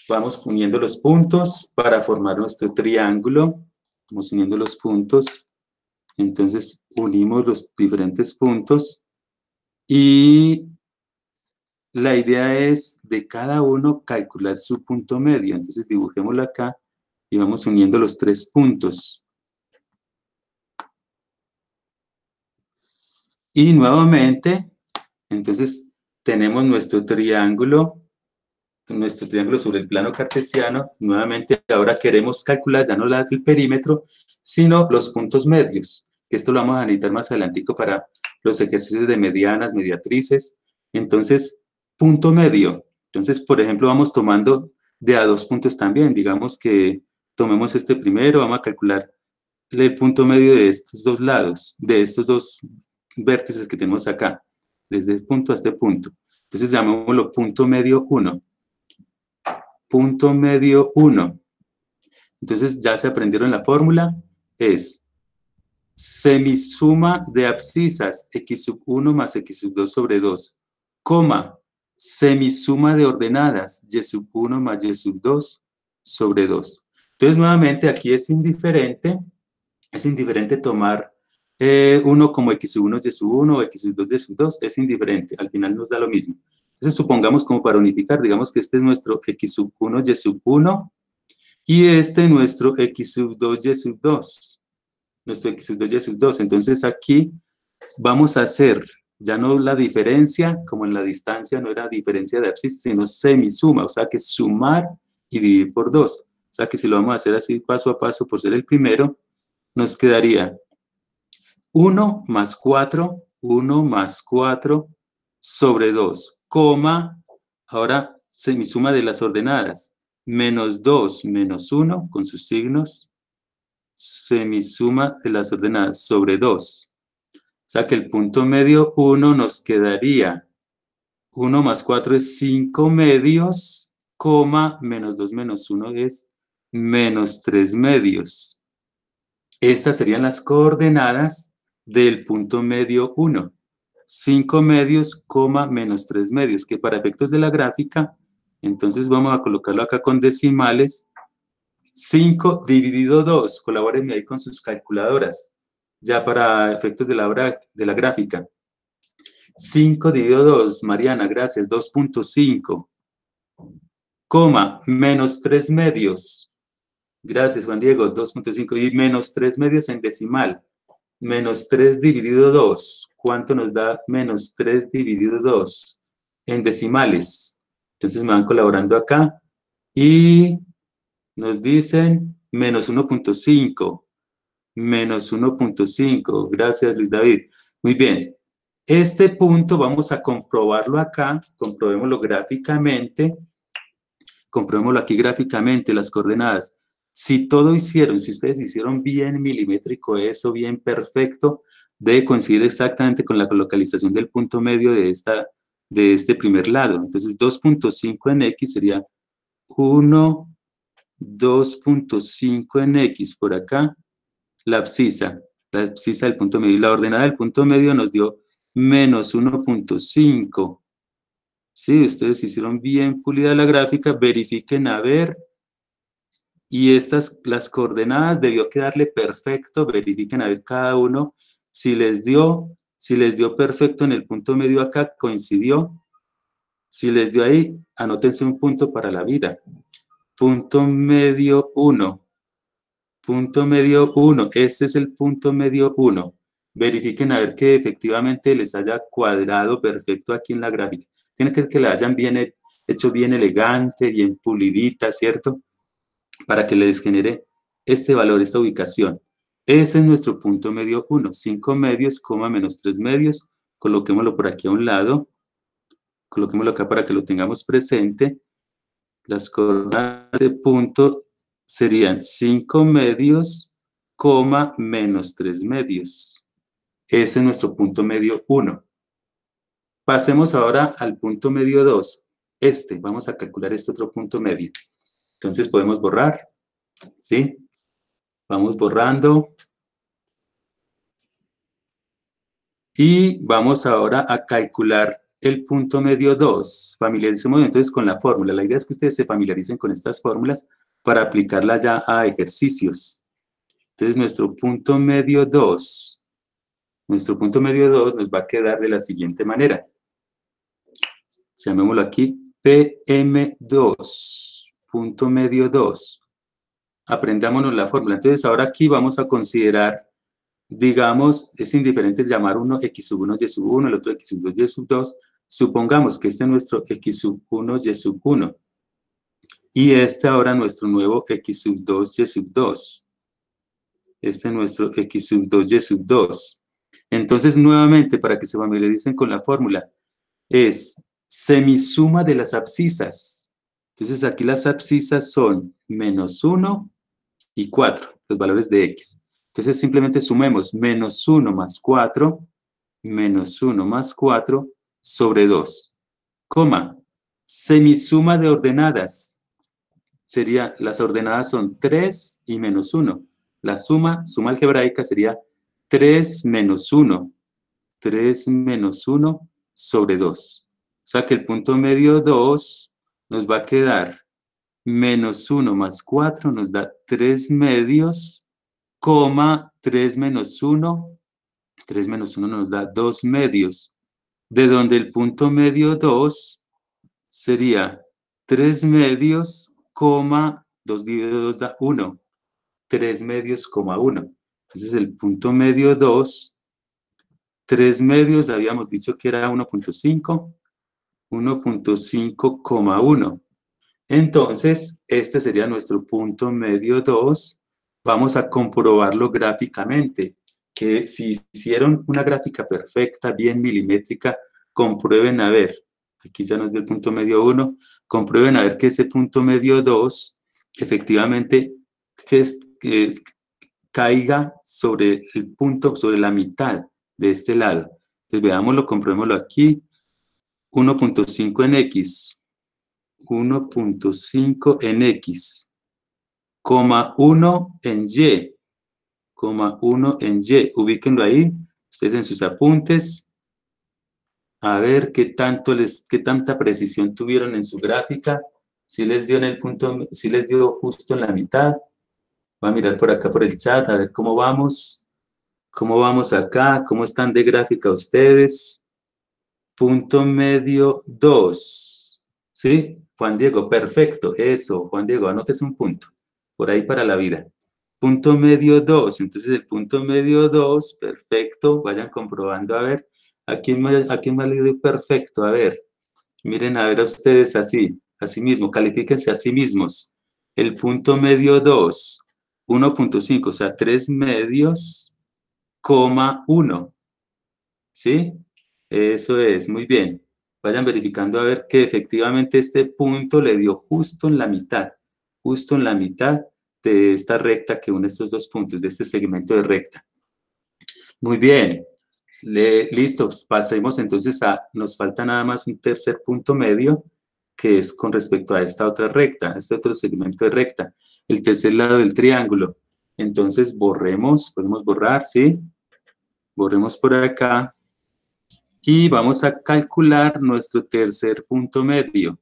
Vamos uniendo los puntos para formar nuestro triángulo. Vamos uniendo los puntos. Entonces, unimos los diferentes puntos. Y la idea es de cada uno calcular su punto medio. Entonces, dibujémoslo acá y vamos uniendo los tres puntos. Y nuevamente, entonces, tenemos nuestro triángulo sobre el plano cartesiano. Nuevamente, ahora queremos calcular ya no el perímetro, sino los puntos medios. Esto lo vamos a necesitar más adelantico para los ejercicios de medianas, mediatrices. Entonces, punto medio. Entonces, por ejemplo, vamos tomando de a dos puntos también. Digamos que tomemos este primero, vamos a calcular el punto medio de estos dos lados, de estos dos vértices que tenemos acá, desde este punto a este punto. Entonces, llamémoslo punto medio 1. Punto medio 1. Entonces ya se aprendieron la fórmula, es semisuma de abscisas x sub 1 más x sub 2 sobre 2, coma, semisuma de ordenadas y sub 1 más y sub 2 sobre 2. Entonces nuevamente aquí es indiferente tomar 1 como x sub 1 y sub 1 o x sub 2 y sub 2, es indiferente, al final nos da lo mismo. Entonces supongamos como para unificar, digamos que este es nuestro x sub 1 y sub 1 y este nuestro x sub 2 y sub 2. Nuestro x sub 2 y sub 2. Entonces aquí vamos a hacer ya no la diferencia, como en la distancia no era diferencia de abscisas, sino semisuma, o sea que sumar y dividir por 2. O sea que si lo vamos a hacer así paso a paso por ser el primero, nos quedaría 1 más 4 sobre 2, coma, ahora semisuma de las ordenadas, menos 2 menos 1 con sus signos, semisuma de las ordenadas sobre 2. O sea que el punto medio 1 nos quedaría 1 más 4 es 5 medios, coma, menos 2 menos 1 es menos 3 medios. Estas serían las coordenadas del punto medio 1. 5 medios, coma, menos 3 medios, que para efectos de la gráfica, entonces vamos a colocarlo acá con decimales. 5 dividido 2, colabórenme ahí con sus calculadoras, ya para efectos de la gráfica. 5 dividido 2, Mariana, gracias, 2.5, coma, menos 3 medios. Gracias, Juan Diego, 2.5 y menos 3 medios en decimal. Menos 3 dividido 2. ¿Cuánto nos da menos 3 dividido 2? En decimales. Entonces me van colaborando acá. Y nos dicen menos 1.5. Menos 1.5. Gracias, Luis David. Muy bien. Este punto vamos a comprobarlo acá. Comprobémoslo gráficamente. Comprobémoslo aquí gráficamente, las coordenadas. Si ustedes hicieron bien milimétrico eso, bien perfecto, debe coincidir exactamente con la localización del punto medio de este primer lado. Entonces 2.5 en X sería 1, 2.5 en X por acá, la abscisa del punto medio. Y la ordenada del punto medio nos dio menos 1.5. Sí, ustedes hicieron bien pulida la gráfica, verifiquen a ver. Y las coordenadas debió quedarle perfecto, verifiquen a ver cada uno si les dio perfecto en el punto medio acá, coincidió. Si les dio ahí, anótense un punto para la vida. Punto medio 1. Punto medio 1. Este es el punto medio 1. Verifiquen a ver que efectivamente les haya cuadrado perfecto aquí en la gráfica. Tiene que la hayan hecho bien elegante, bien pulidita, ¿cierto? Para que les genere este valor, esta ubicación. Ese es nuestro punto medio 1. 5 medios, coma, menos 3 medios. Coloquémoslo por aquí a un lado. Coloquémoslo acá para que lo tengamos presente. Las coordenadas de punto serían 5 medios, coma, menos 3 medios. Ese es nuestro punto medio 1. Pasemos ahora al punto medio 2. Vamos a calcular este otro punto medio. Entonces podemos borrar, ¿sí? Vamos borrando. Y vamos ahora a calcular el punto medio 2. Familiaricemos entonces con la fórmula. La idea es que ustedes se familiaricen con estas fórmulas para aplicarlas ya a ejercicios. Entonces nuestro punto medio 2 nos va a quedar de la siguiente manera. Llamémoslo aquí PM2, punto medio 2. Aprendámonos la fórmula. Entonces ahora aquí vamos a considerar, digamos, es indiferente llamar uno x sub 1 y sub 1, el otro x sub 2 y sub 2. Supongamos que este es nuestro x sub 1 y sub 1. Y este ahora nuestro nuevo x sub 2 y sub 2. Este es nuestro x sub 2 y sub 2. Entonces, nuevamente, para que se familiaricen con la fórmula, es semisuma de las abscisas. Entonces, aquí las abscisas son menos 1 y 4, los valores de x. Entonces, simplemente sumemos menos 1 más 4, menos 1 más 4 sobre 2, coma, semisuma de ordenadas. Sería, las ordenadas son 3 y menos 1. La suma algebraica sería 3 menos 1. 3 menos 1 sobre 2. O sea que el punto medio 2 nos va a quedar menos 1 más 4 nos da 3 medios, coma 3 menos 1. 3 menos 1 nos da 2 medios. De donde el punto medio 2 sería 3 medios, coma 2 dividido 2 da 1. 3 medios, coma 1. Entonces el punto medio 2, 3 medios, habíamos dicho que era 1.5, 1.5,1. Entonces, este sería nuestro punto medio 2. Vamos a comprobarlo gráficamente, que si hicieron una gráfica perfecta, bien milimétrica, comprueben a ver, aquí ya nos dio el punto medio 1, comprueben a ver que ese punto medio 2 efectivamente caiga sobre el punto, sobre la mitad de este lado. Entonces veámoslo, comprobémoslo aquí, 1.5 en x, 1.5 en x, coma 1 en y, coma 1 en y, ubíquenlo ahí, ustedes en sus apuntes, a ver qué tanta precisión tuvieron en su gráfica, si les dio en el punto, si les dio justo en la mitad. Voy a mirar por acá por el chat, a ver cómo vamos. ¿Cómo vamos acá? ¿Cómo están de gráfica ustedes? Punto medio 2. ¿Sí? Juan Diego, perfecto. Eso, Juan Diego, anótese un punto. Por ahí para la vida. Punto medio 2. Entonces el punto medio 2, perfecto. Vayan comprobando a ver. ¿A quién me ha leído perfecto? A ver. Miren a ver a ustedes así mismo. Califíquense a sí mismos. El punto medio 2. 1.5, o sea, 3 medios, coma 1. ¿Sí? Eso es, muy bien. Vayan verificando a ver que efectivamente este punto le dio justo en la mitad de esta recta que une estos dos puntos, de este segmento de recta. Muy bien. Listo, pasemos entonces nos falta nada más un tercer punto medio, que es con respecto a esta otra recta, este otro segmento de recta, el tercer lado del triángulo. Entonces borremos, podemos borrar, ¿sí? Borremos por acá. Y vamos a calcular nuestro tercer punto medio.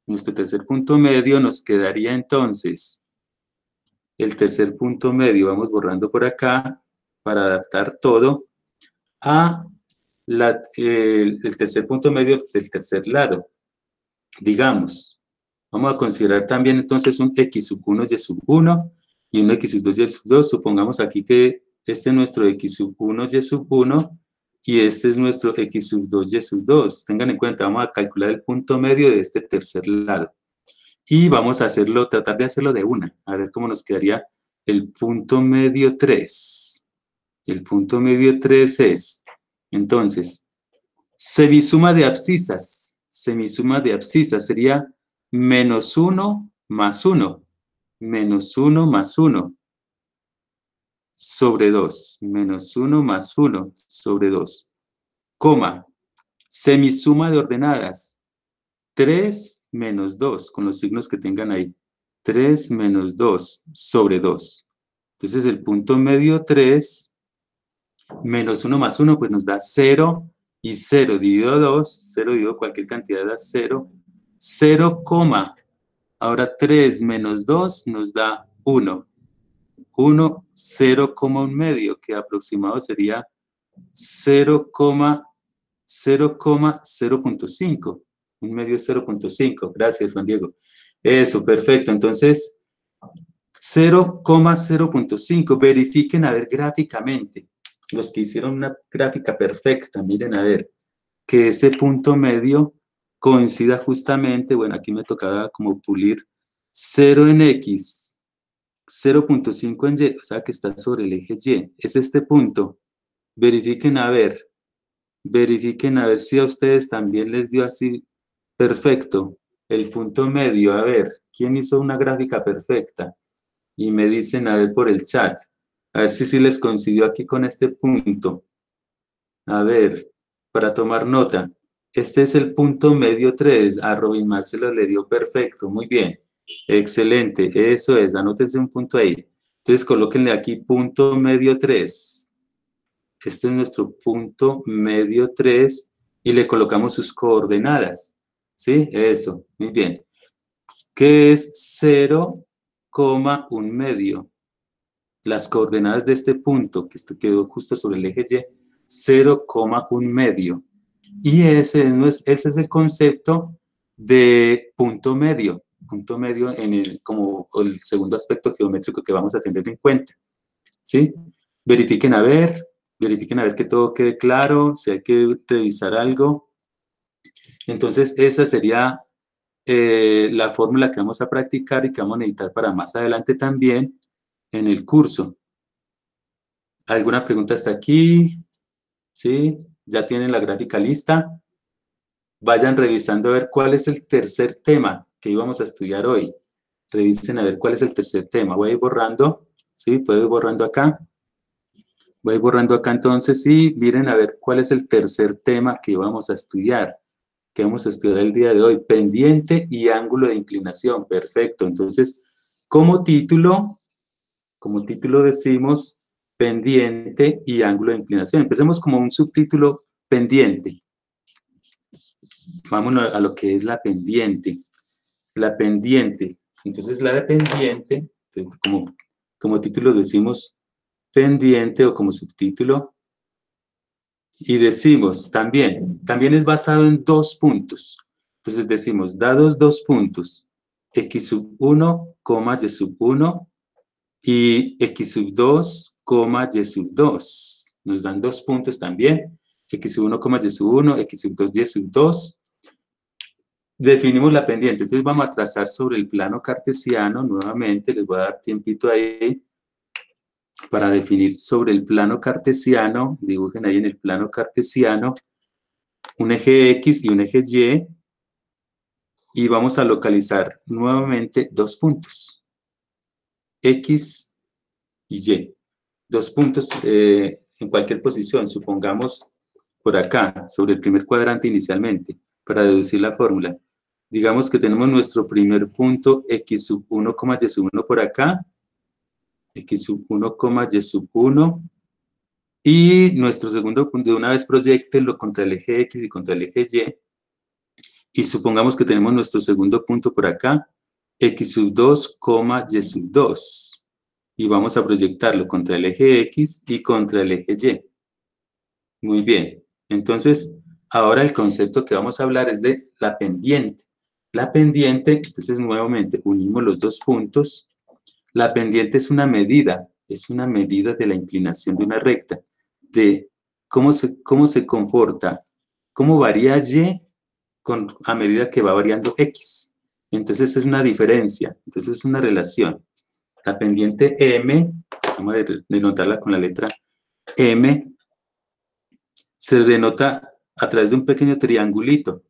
Nuestro tercer punto medio nos quedaría entonces, el tercer punto medio, vamos borrando por acá para adaptar todo a el tercer punto medio del tercer lado. Digamos, vamos a considerar también entonces un x sub 1 y sub 1 y un x sub 2 y sub 2. Supongamos aquí que este es nuestro x sub 1 y sub 1 y este es nuestro x sub 2 y sub 2. Tengan en cuenta, vamos a calcular el punto medio de este tercer lado. Y vamos a hacerlo, tratar de hacerlo de una, a ver cómo nos quedaría el punto medio 3. El punto medio 3 es, entonces, semisuma de abscisas. Semisuma de abscisas sería menos 1 más 1. Menos 1 más 1 sobre 2. Menos 1 más 1 sobre 2. Coma. Semisuma de ordenadas. 3 menos 2, con los signos que tengan ahí. 3 menos 2 sobre 2. Entonces el punto medio 3 menos 1 más 1 pues nos da 0 y 0 dividido 2, 0 dividido cualquier cantidad da 0, 0, ahora 3 menos 2 nos da 1, 1, 0, un medio, que aproximado sería 0, 0,0.5, un medio es 0,5, gracias Juan Diego. Eso, perfecto, entonces 0,0.5, verifiquen a ver gráficamente, los que hicieron una gráfica perfecta, miren a ver, que ese punto medio coincida justamente, bueno, aquí me tocaba como pulir 0 en X, 0,5 en Y, o sea que está sobre el eje Y, es este punto. Verifiquen a ver si a ustedes también les dio así perfecto el punto medio. A ver, ¿quién hizo una gráfica perfecta? Y me dicen a ver por el chat, a ver si sí les coincidió aquí con este punto. A ver, para tomar nota. Este es el punto medio 3. A Robin Marcelo le dio perfecto. Muy bien. Excelente. Eso es. Anótense un punto ahí. Entonces, colóquenle aquí punto medio 3. Este es nuestro punto medio 3 y le colocamos sus coordenadas. ¿Sí? Eso. Muy bien. ¿Qué es 0,1 medio? Las coordenadas de este punto, que quedó justo sobre el eje Y, 0,1 medio. Y ese es el concepto de punto medio en como el segundo aspecto geométrico que vamos a tener en cuenta. ¿Sí? Verifiquen a ver que todo quede claro, si hay que revisar algo. Entonces, esa sería la fórmula que vamos a practicar y que vamos a necesitar para más adelante también en el curso. ¿Alguna pregunta hasta aquí? ¿Sí? ¿Ya tienen la gráfica lista? Vayan revisando a ver cuál es el tercer tema que íbamos a estudiar hoy. Revisen a ver cuál es el tercer tema. Voy a ir borrando, ¿sí? Puedo ir borrando acá. Voy a ir borrando acá entonces y miren a ver cuál es el tercer tema que vamos a estudiar. Que vamos a estudiar el día de hoy. Pendiente y ángulo de inclinación. Perfecto. Entonces, como título decimos pendiente y ángulo de inclinación. Empecemos como un subtítulo pendiente. Vámonos a lo que es la pendiente. La pendiente. Entonces, la pendiente, entonces, como título decimos pendiente o como subtítulo. Y decimos también es basado en dos puntos. Entonces decimos, dados dos puntos, x sub 1, y sub 1 y x sub 2, y sub 2. Nos dan dos puntos también, x sub 1, y sub 1, x sub 2, y sub 2. Definimos la pendiente. Entonces vamos a trazar sobre el plano cartesiano. Nuevamente les voy a dar tiempito ahí para definir sobre el plano cartesiano. Dibujen ahí en el plano cartesiano un eje X y un eje Y. Y vamos a localizar nuevamente dos puntos. X y Y. Dos puntos en cualquier posición. Supongamos por acá, sobre el primer cuadrante inicialmente, para deducir la fórmula. Digamos que tenemos nuestro primer punto x sub 1, y sub 1 por acá, x sub 1, y sub 1, y nuestro segundo punto, de una vez proyectenlo contra el eje X y contra el eje y supongamos que tenemos nuestro segundo punto por acá, x sub 2, y sub 2, y vamos a proyectarlo contra el eje X y contra el eje Y. Muy bien, entonces, ahora el concepto que vamos a hablar es de la pendiente. La pendiente, entonces nuevamente unimos los dos puntos. La pendiente es una medida de la inclinación de una recta, de cómo se comporta, cómo varía Y a medida que va variando X. Entonces es una diferencia, entonces es una relación. La pendiente M, vamos a denotarla con la letra M, se denota a través de un pequeño triangulito,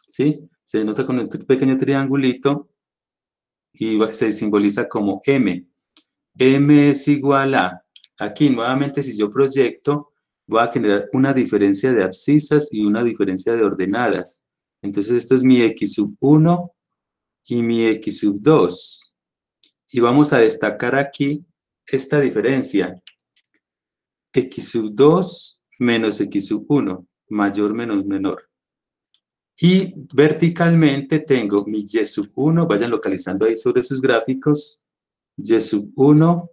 ¿sí? Se denota con un pequeño triangulito y se simboliza como M. M es igual a, aquí nuevamente si yo proyecto, voy a generar una diferencia de abscisas y una diferencia de ordenadas. Entonces esto es mi X sub 1 y mi X sub 2. Y vamos a destacar aquí esta diferencia. X sub 2 menos X sub 1. mayor menos menor. Y verticalmente tengo mi y sub 1, vayan localizando ahí sobre sus gráficos, y sub 1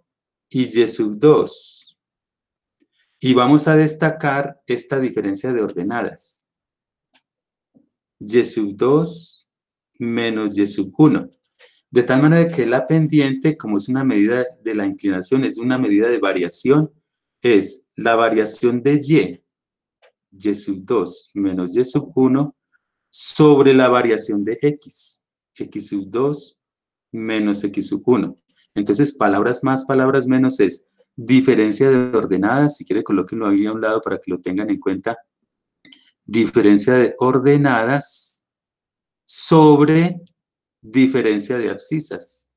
y y sub 2. Y vamos a destacar esta diferencia de ordenadas. Y sub 2 menos y sub 1. De tal manera que la pendiente, como es una medida de la inclinación, es una medida de variación, es la variación de y sub 2 menos y sub 1, sobre la variación de x sub 2 menos x sub 1. Entonces, palabras más, palabras menos es diferencia de ordenadas. Si quiere, colóquenlo ahí a un lado para que lo tengan en cuenta. Diferencia de ordenadas sobre diferencia de abscisas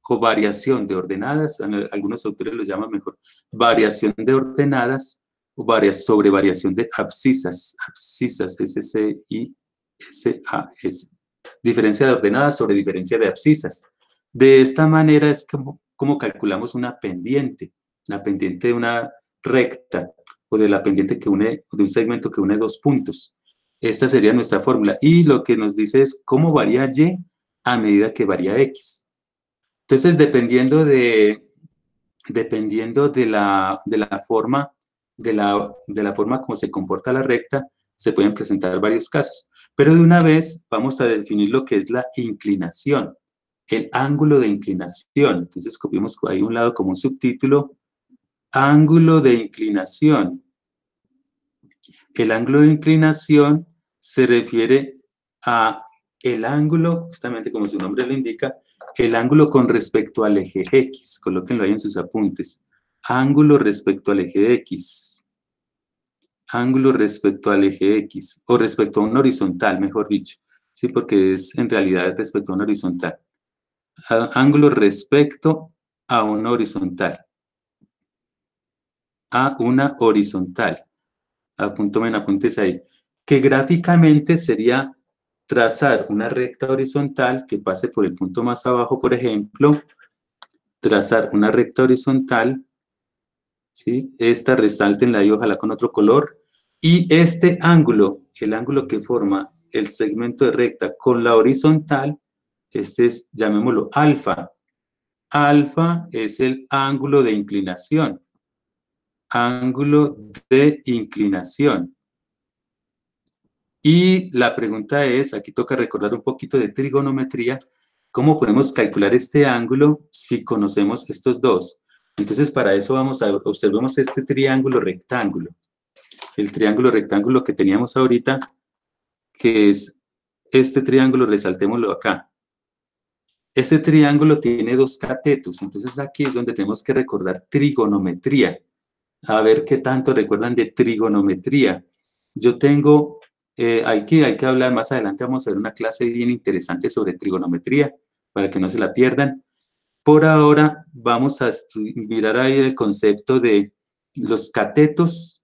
o variación de ordenadas. Algunos autores lo llaman mejor variación de ordenadas o sobre variación de abscisas. Abscisas, S-C-I-S-A-S. Diferencia de ordenadas sobre diferencia de abscisas. De esta manera es como calculamos una pendiente, la pendiente de una recta o de la pendiente que une, de un segmento que une dos puntos. Esta sería nuestra fórmula. Y lo que nos dice es cómo varía y a medida que varía x. Entonces, dependiendo de la forma, de la forma como se comporta la recta, se pueden presentar varios casos. Pero de una vez vamos a definir lo que es la inclinación, el ángulo de inclinación. Entonces, copiamos ahí un lado como un subtítulo, ángulo de inclinación. El ángulo de inclinación se refiere a el ángulo, justamente como su nombre lo indica, el ángulo con respecto al eje X. Colóquenlo ahí en sus apuntes. Ángulo respecto al eje X. Ángulo respecto al eje X. O respecto a un horizontal, mejor dicho. Sí, porque es en realidad respecto a un horizontal. Ángulo respecto a una horizontal. A una horizontal. Apuntes ahí. Que gráficamente sería trazar una recta horizontal que pase por el punto más abajo, por ejemplo, trazar una recta horizontal, ¿sí? Esta resáltenla y ojalá con otro color, y este ángulo, el ángulo que forma el segmento de recta con la horizontal, este es, llamémoslo alfa. Alfa es el ángulo de inclinación. Ángulo de inclinación. Y la pregunta es, aquí toca recordar un poquito de trigonometría, ¿cómo podemos calcular este ángulo si conocemos estos dos? Entonces, para eso vamos a observemos este triángulo rectángulo. El triángulo rectángulo que teníamos ahorita, que es este triángulo, resaltémoslo acá. Este triángulo tiene dos catetos, entonces aquí es donde tenemos que recordar trigonometría. A ver qué tanto recuerdan de trigonometría. Yo tengo, hay que hablar más adelante, vamos a ver una clase bien interesante sobre trigonometría, para que no se la pierdan. Por ahora vamos a mirar ahí el concepto de los catetos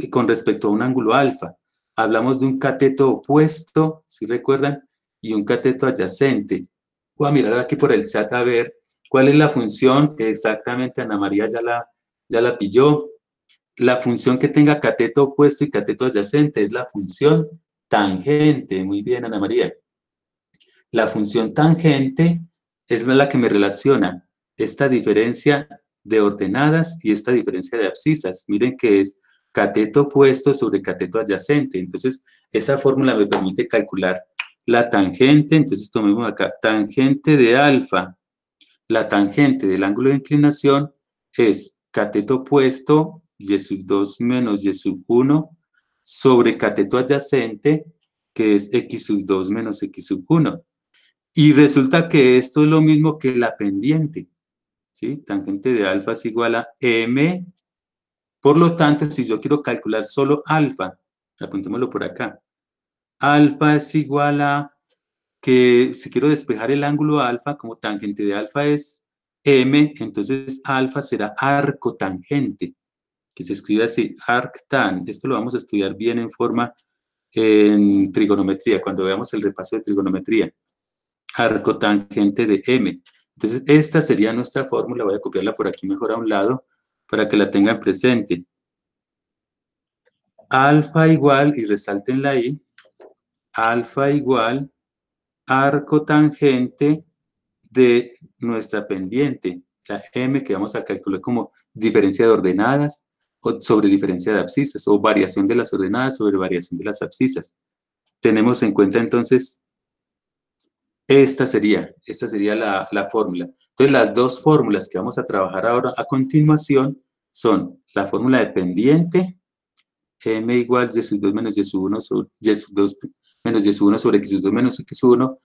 con respecto a un ángulo alfa. Hablamos de un cateto opuesto, si recuerdan, y un cateto adyacente. Voy a mirar aquí por el chat a ver cuál es la función. Exactamente, Ana María ya la pilló. La función que tenga cateto opuesto y cateto adyacente es la función tangente. Muy bien, Ana María. La función tangente es la que me relaciona esta diferencia de ordenadas y esta diferencia de abscisas. Miren que es cateto opuesto sobre cateto adyacente. Entonces, esa fórmula me permite calcular la tangente. Entonces, tomemos acá tangente de alfa. La tangente del ángulo de inclinación es cateto opuesto, y sub 2 menos y sub 1, sobre cateto adyacente, que es x sub 2 menos x sub 1. Y resulta que esto es lo mismo que la pendiente, ¿sí? Tangente de alfa es igual a m. Por lo tanto, si yo quiero calcular solo alfa, apuntémoslo por acá, alfa es igual a que si quiero despejar el ángulo alfa, como tangente de alfa es m, entonces alfa será arcotangente, que se escribe así, arctan. Esto lo vamos a estudiar bien en trigonometría, cuando veamos el repaso de trigonometría. Arcotangente de m. Entonces, esta sería nuestra fórmula. Voy a copiarla por aquí mejor a un lado para que la tengan presente. alfa igual, y resalten la I, alfa igual arco tangente de nuestra pendiente, la M que vamos a calcular como diferencia de ordenadas o sobre diferencia de abscisas o variación de las ordenadas sobre variación de las abscisas. Tenemos en cuenta entonces, esta sería la fórmula. Entonces las dos fórmulas que vamos a trabajar ahora a continuación son la fórmula de pendiente, M igual y sub 2 menos y sub 1 sobre y sub 2 menos y sub 1 sobre x sub 2 menos x sub 1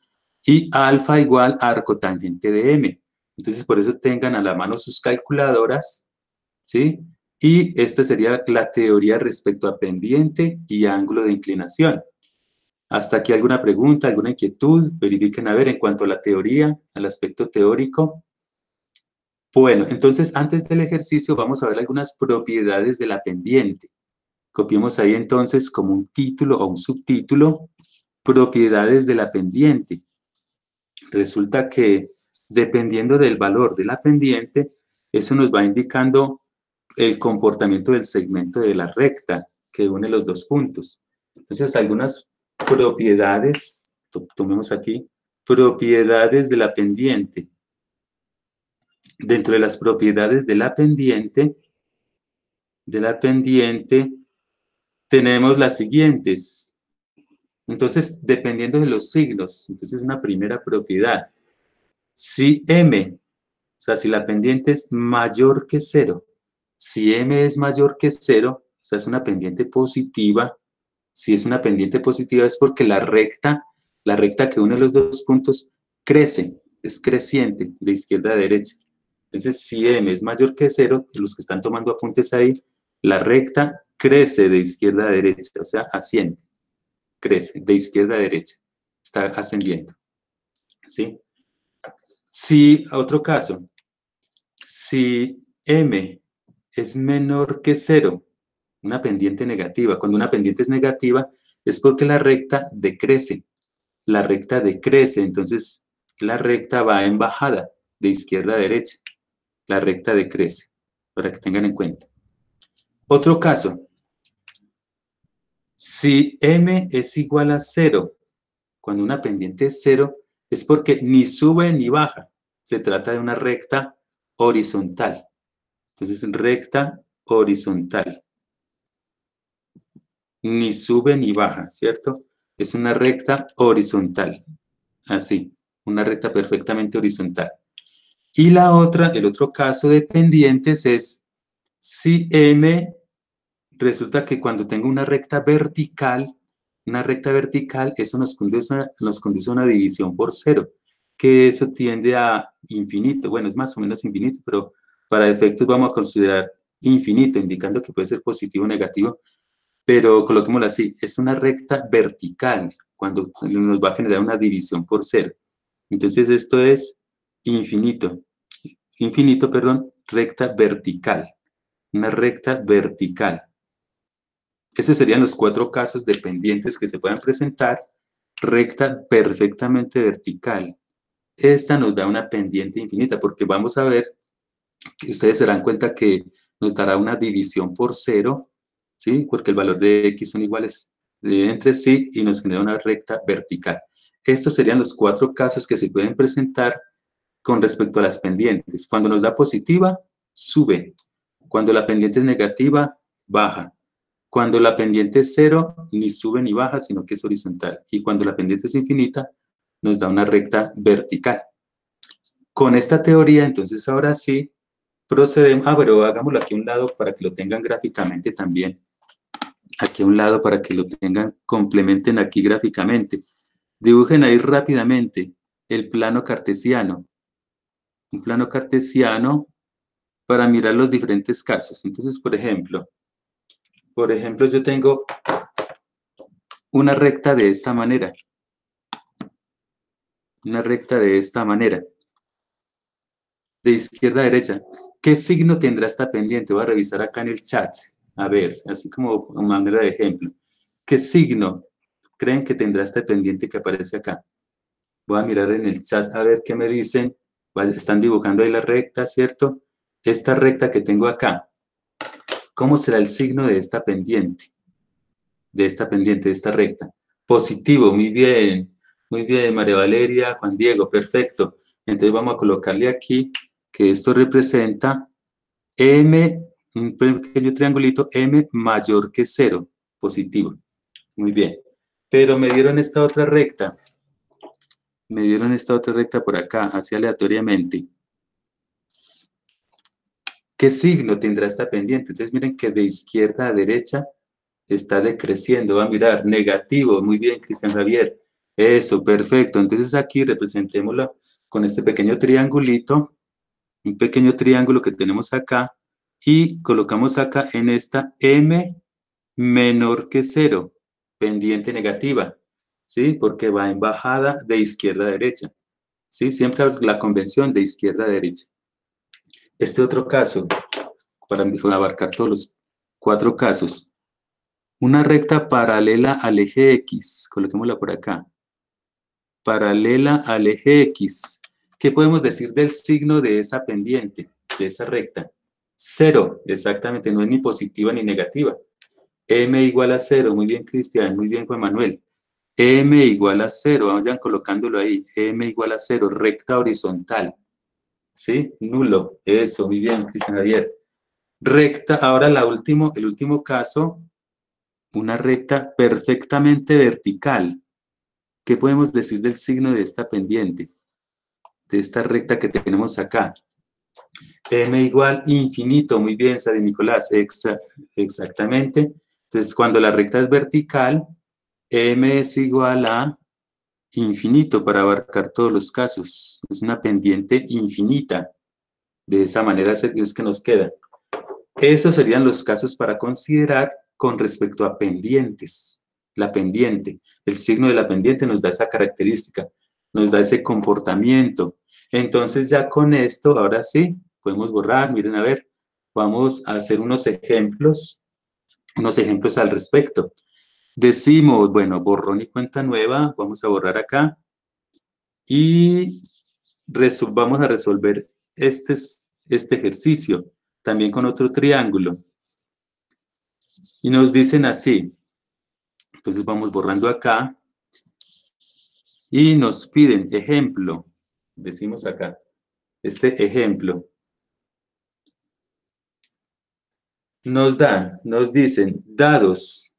y alfa igual arco tangente de M. Entonces, por eso tengan a la mano sus calculadoras, ¿sí? Y esta sería la teoría respecto a pendiente y ángulo de inclinación. ¿Hasta aquí alguna pregunta, alguna inquietud? Verifiquen a ver en cuanto a la teoría, al aspecto teórico. Bueno, entonces, antes del ejercicio vamos a ver algunas propiedades de la pendiente. Copiemos ahí entonces como un título o un subtítulo, propiedades de la pendiente. Resulta que dependiendo del valor de la pendiente, eso nos va indicando el comportamiento del segmento de la recta que une los dos puntos. Entonces, algunas propiedades, tomemos aquí, propiedades de la pendiente. Dentro de las propiedades de la pendiente tenemos las siguientes. Entonces, dependiendo de los signos, entonces una primera propiedad. Si M, o sea, si la pendiente es mayor que 0, si M es mayor que 0, o sea, es una pendiente positiva. Si es una pendiente positiva es porque la recta que une los dos puntos crece, es creciente de izquierda a derecha. Entonces, si M es mayor que 0, los que están tomando apuntes ahí, la recta crece de izquierda a derecha, o sea, asciende, crece de izquierda a derecha, está ascendiendo, ¿sí? Si, otro caso, si M es menor que 0, una pendiente negativa, cuando una pendiente es negativa es porque la recta decrece, entonces la recta va en bajada de izquierda a derecha, la recta decrece, para que tengan en cuenta. Otro caso, si M es igual a 0, cuando una pendiente es 0, es porque ni sube ni baja, se trata de una recta horizontal. Entonces, recta horizontal. Ni sube ni baja, ¿cierto? Es una recta horizontal. Así, una recta perfectamente horizontal. Y la otra, el otro caso de pendientes es si M resulta que cuando tengo una recta vertical, eso nos conduce a una división por 0, que eso tiende a infinito. Bueno, es más o menos infinito, pero para efectos vamos a considerar infinito, indicando que puede ser positivo o negativo, pero coloquémoslo así, es una recta vertical, cuando nos va a generar una división por 0. Entonces esto es recta vertical, una recta vertical. Esos serían los 4 casos de pendientes que se puedan presentar. Recta perfectamente vertical. Esta nos da una pendiente infinita, porque vamos a ver que ustedes se darán cuenta que nos dará una división por 0, ¿sí? Porque el valor de x son iguales entre sí y nos genera una recta vertical. Estos serían los 4 casos que se pueden presentar con respecto a las pendientes. Cuando nos da positiva, sube. Cuando la pendiente es negativa, baja. Cuando la pendiente es 0, ni sube ni baja, sino que es horizontal. Y cuando la pendiente es infinita, nos da una recta vertical. Con esta teoría, entonces ahora sí, procedemos. Pero hagámoslo aquí a un lado para que lo tengan gráficamente también. Aquí a un lado para que lo tengan, complementen aquí gráficamente. Dibujen ahí rápidamente el plano cartesiano. Un plano cartesiano para mirar los diferentes casos. Entonces, por ejemplo, yo tengo una recta de esta manera. Una recta de esta manera. De izquierda a derecha. ¿Qué signo tendrá esta pendiente? Voy a revisar acá en el chat. A ver, así como manera de ejemplo. ¿Qué signo creen que tendrá esta pendiente que aparece acá? Voy a mirar en el chat a ver qué me dicen. Están dibujando ahí la recta, ¿cierto? Esta recta que tengo acá. ¿Cómo será el signo de esta pendiente? de esta pendiente, de esta recta. Positivo, muy bien, María Valeria, Juan Diego, perfecto. Entonces vamos a colocarle aquí que esto representa M, un pequeño triangulito, M mayor que 0, positivo. Muy bien. Pero me dieron esta otra recta. Me dieron esta otra recta por acá, así aleatoriamente. ¿Qué signo tendrá esta pendiente? Entonces miren que de izquierda a derecha está decreciendo. Va a mirar, negativo. Muy bien, Cristian Javier. Eso, perfecto. Entonces aquí representémoslo con este pequeño triangulito, un pequeño triángulo que tenemos acá, y colocamos acá en esta M menor que 0, pendiente negativa, ¿sí? Porque va en bajada de izquierda a derecha, ¿sí? Siempre la convención de izquierda a derecha. Este otro caso, para abarcar todos los 4 casos, una recta paralela al eje X, coloquémosla por acá, paralela al eje X. ¿Qué podemos decir del signo de esa pendiente, de esa recta? 0, exactamente, no es ni positiva ni negativa. M igual a 0, muy bien, Cristian, muy bien, Juan Manuel. M igual a 0, vayan colocándolo ahí, M igual a 0, recta horizontal, ¿sí? Nulo, eso, muy bien, Cristian Javier. Recta, ahora el último caso, una recta perfectamente vertical. ¿Qué podemos decir del signo de esta pendiente? De esta recta que tenemos acá. M igual infinito, muy bien, Sadi Nicolás, exactamente. Entonces, cuando la recta es vertical, M es igual a infinito para abarcar todos los casos. Es una pendiente infinita. De esa manera es que nos queda. Esos serían los casos para considerar con respecto a pendientes. La pendiente, el signo de la pendiente nos da esa característica, nos da ese comportamiento. Entonces ya con esto, ahora sí, podemos borrar, miren a ver, vamos a hacer unos ejemplos al respecto. Decimos, bueno, borrón y cuenta nueva, vamos a borrar acá y vamos a resolver este ejercicio, también con otro triángulo. Y nos dicen así, entonces vamos borrando acá y nos piden ejemplo, decimos acá, este ejemplo. Nos dicen, dados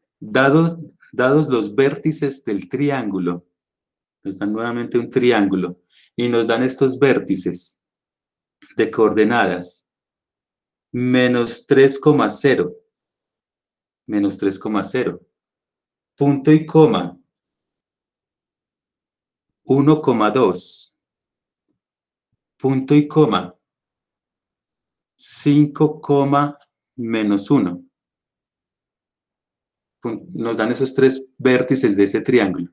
los vértices del triángulo, nos dan nuevamente un triángulo y nos dan estos vértices de coordenadas, menos 3,0, menos 3,0, punto y coma, 1,2, punto y coma, 5, menos 1. Nos dan esos 3 vértices de ese triángulo.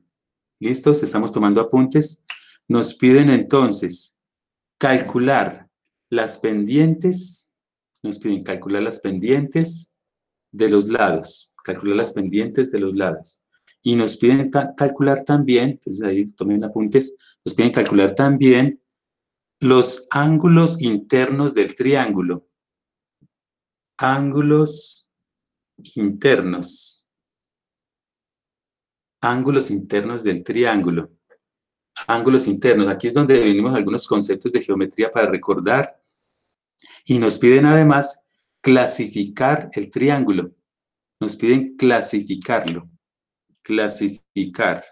¿Listos? Estamos tomando apuntes. Nos piden entonces calcular las pendientes. Nos piden calcular las pendientes de los lados. Calcular las pendientes de los lados. Y nos piden calcular también, entonces ahí tomen apuntes, nos piden calcular también los ángulos internos del triángulo. Ángulos internos. Ángulos internos del triángulo. Ángulos internos. Aquí es donde venimos algunos conceptos de geometría para recordar. Y nos piden además clasificar el triángulo. Nos piden clasificarlo. Clasificar.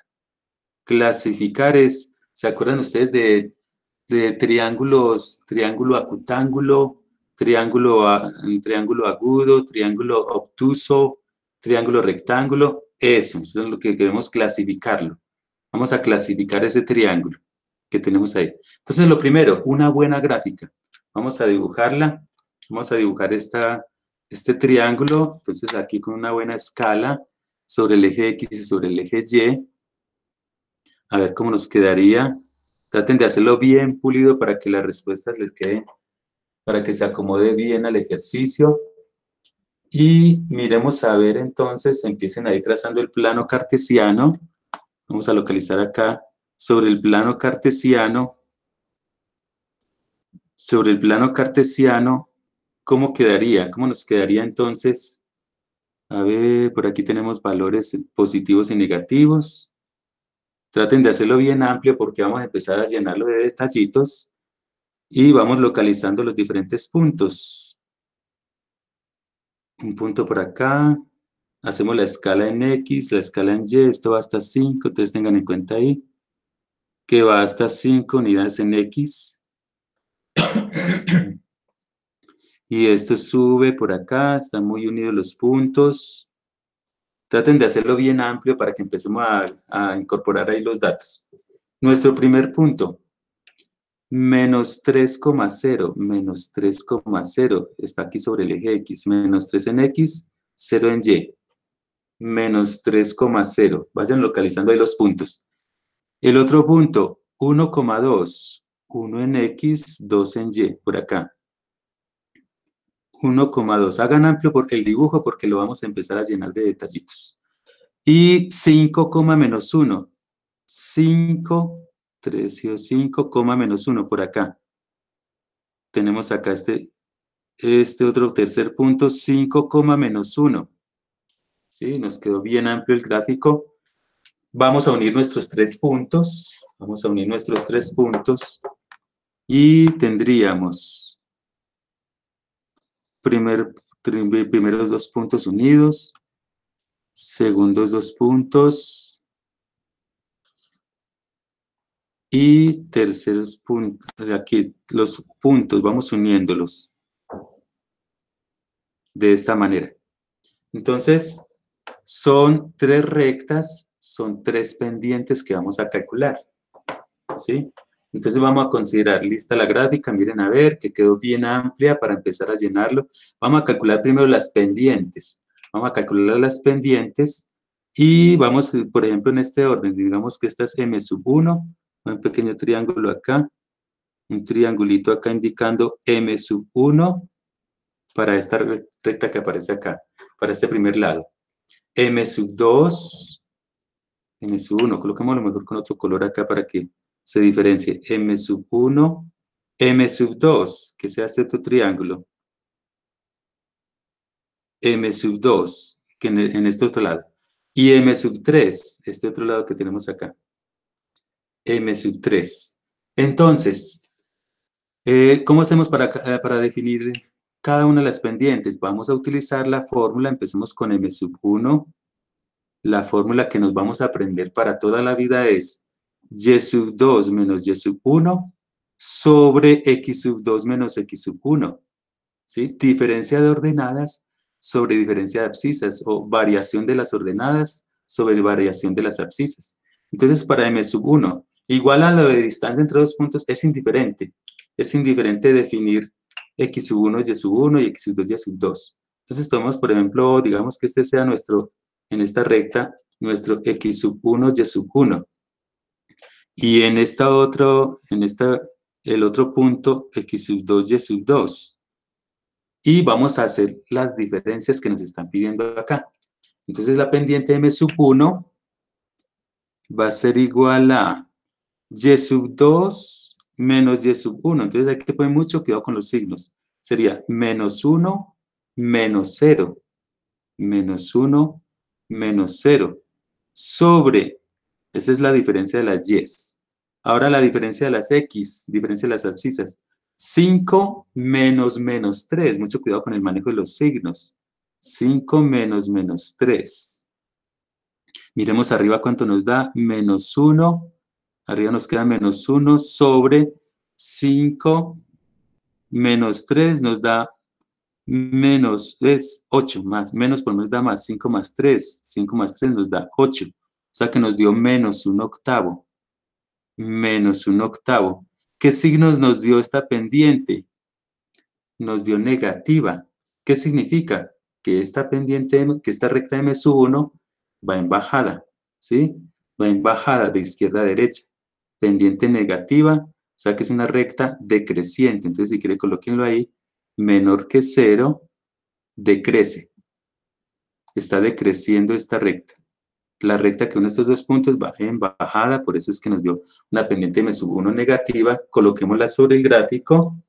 Clasificar es, ¿se acuerdan ustedes de triángulos, triángulo acutángulo, triángulo agudo, triángulo obtuso, triángulo rectángulo? Eso es lo que queremos clasificarlo. Vamos a clasificar ese triángulo que tenemos ahí. Entonces, lo primero, una buena gráfica. Vamos a dibujarla. Vamos a dibujar este triángulo. Entonces, aquí con una buena escala sobre el eje X y sobre el eje Y. A ver cómo nos quedaría. Traten de hacerlo bien pulido para que las respuestas les queden, para que se acomode bien al ejercicio. Y miremos a ver entonces, empiecen ahí trazando el plano cartesiano. Vamos a localizar acá sobre el plano cartesiano. Sobre el plano cartesiano, ¿cómo quedaría? ¿Cómo nos quedaría entonces A ver, por aquí tenemos valores positivos y negativos. Traten de hacerlo bien amplio porque vamos a empezar a llenarlo de detallitos y vamos localizando los diferentes puntos. Un punto por acá. Hacemos la escala en X, la escala en Y. Esto va hasta 5, entonces tengan en cuenta ahí que va hasta 5 unidades en X. Y esto sube por acá, están muy unidos los puntos. Traten de hacerlo bien amplio para que empecemos a incorporar ahí los datos. Nuestro primer punto, menos 3,0, menos 3,0, está aquí sobre el eje X, menos 3 en X, 0 en Y, menos 3,0. Vayan localizando ahí los puntos. El otro punto, 1,2, 1 en X, 2 en Y, por acá. 1,2. Hagan amplio porque el dibujo, porque lo vamos a empezar a llenar de detallitos. Y 5, menos 1. 5, 3 y 5, menos 1 por acá. Tenemos acá este otro tercer punto, 5, menos 1. ¿Sí? Nos quedó bien amplio el gráfico. Vamos a unir nuestros tres puntos. Vamos a unir nuestros tres puntos. Y tendríamos primeros dos puntos unidos, segundos dos puntos y terceros puntos. Aquí los puntos, vamos uniéndolos de esta manera. Entonces, son tres rectas, son tres pendientes que vamos a calcular, ¿sí? Entonces vamos a considerar lista la gráfica, miren a ver que quedó bien amplia para empezar a llenarlo. Vamos a calcular primero las pendientes. Vamos a calcular las pendientes y vamos, por ejemplo, en este orden. Digamos que esta es M1, un pequeño triángulo acá, un triangulito acá indicando M1 para esta recta que aparece acá, para este primer lado. M2, M1, coloquémoslo mejor con otro color acá para que se diferencie. M1, M2, que sea este otro triángulo. M2, que en este otro lado. Y M3, este otro lado que tenemos acá. M3. Entonces, ¿cómo hacemos para definir cada una de las pendientes? Vamos a utilizar la fórmula, empecemos con M1. La fórmula que nos vamos a aprender para toda la vida es Y2 menos Y1 sobre X2 menos X1. ¿Sí? Diferencia de ordenadas sobre diferencia de abscisas o variación de las ordenadas sobre variación de las abscisas. Entonces, para M1, igual a lo de distancia entre dos puntos, es indiferente. Es indiferente definir X1, Y1 y X2, Y2. Entonces, tomamos, por ejemplo, digamos que este sea nuestro, en esta recta, nuestro X1, Y1. Y en el otro punto, X2, Y2. Y vamos a hacer las diferencias que nos están pidiendo acá. Entonces la pendiente M1 va a ser igual a Y2 menos Y1. Entonces hay que poner mucho cuidado con los signos. Sería menos 1 menos 0. Menos 1 menos 0. Sobre, esa es la diferencia de las Y. Ahora la diferencia de las X, diferencia de las abscisas. 5 menos menos 3. Mucho cuidado con el manejo de los signos. 5 menos menos 3. Miremos arriba cuánto nos da. Menos 1. Arriba nos queda menos 1 sobre 5 menos 3 nos da menos, es 8 más. Menos por nos da más. 5 más 3. 5 más 3 nos da 8. O sea que nos dio menos 1/8. Menos 1/8. ¿Qué signos nos dio esta pendiente? Nos dio negativa. ¿Qué significa? Que esta pendiente, que esta recta M1 va en bajada, ¿sí? Va en bajada de izquierda a derecha. Pendiente negativa, o sea que es una recta decreciente. Entonces, si quiere, colóquenlo ahí. Menor que 0, decrece. Está decreciendo esta recta. La recta que une estos dos puntos va en bajada, por eso es que nos dio una pendiente M1 negativa. Coloquémosla sobre el gráfico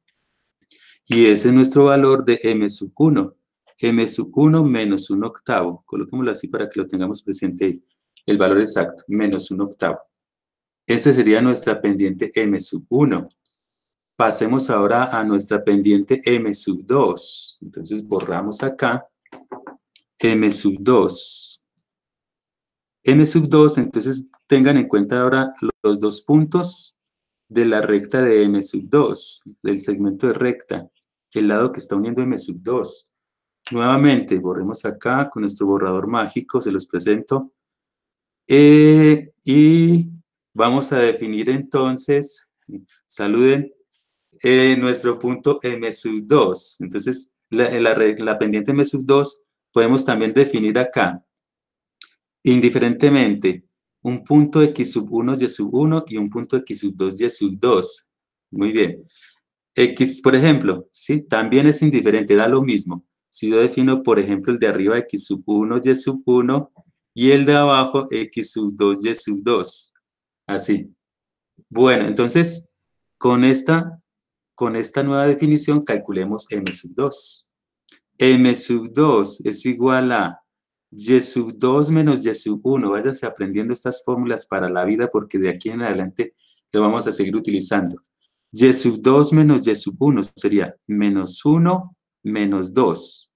y ese es nuestro valor de M1. m sub 1 menos 1 octavo. Coloquémoslo así para que lo tengamos presente ahí. El valor exacto, menos 1 octavo. Esa sería nuestra pendiente m sub 1. Pasemos ahora a nuestra pendiente m sub 2. Entonces borramos acá m sub 2. M sub 2, entonces tengan en cuenta ahora los dos puntos de la recta de m sub 2, del segmento de recta, el lado que está uniendo m sub 2. Nuevamente, borremos acá con nuestro borrador mágico, se los presento. Y vamos a definir entonces, saluden, nuestro punto m sub 2. Entonces, la pendiente m sub 2 podemos también definir acá, indiferentemente, un punto x sub 1, y sub 1 y un punto x sub 2, y sub 2. Muy bien. X, por ejemplo, ¿sí? También es indiferente, da lo mismo. Si yo defino, por ejemplo, el de arriba x sub 1, y sub 1, y el de abajo x sub 2, y sub 2. Así. Bueno, entonces, con esta nueva definición, calculemos m sub 2. M sub 2 es igual a y sub 2 menos y sub 1. Váyanse aprendiendo estas fórmulas para la vida porque de aquí en adelante lo vamos a seguir utilizando. Y sub 2 menos y sub 1 sería menos 1 menos 2.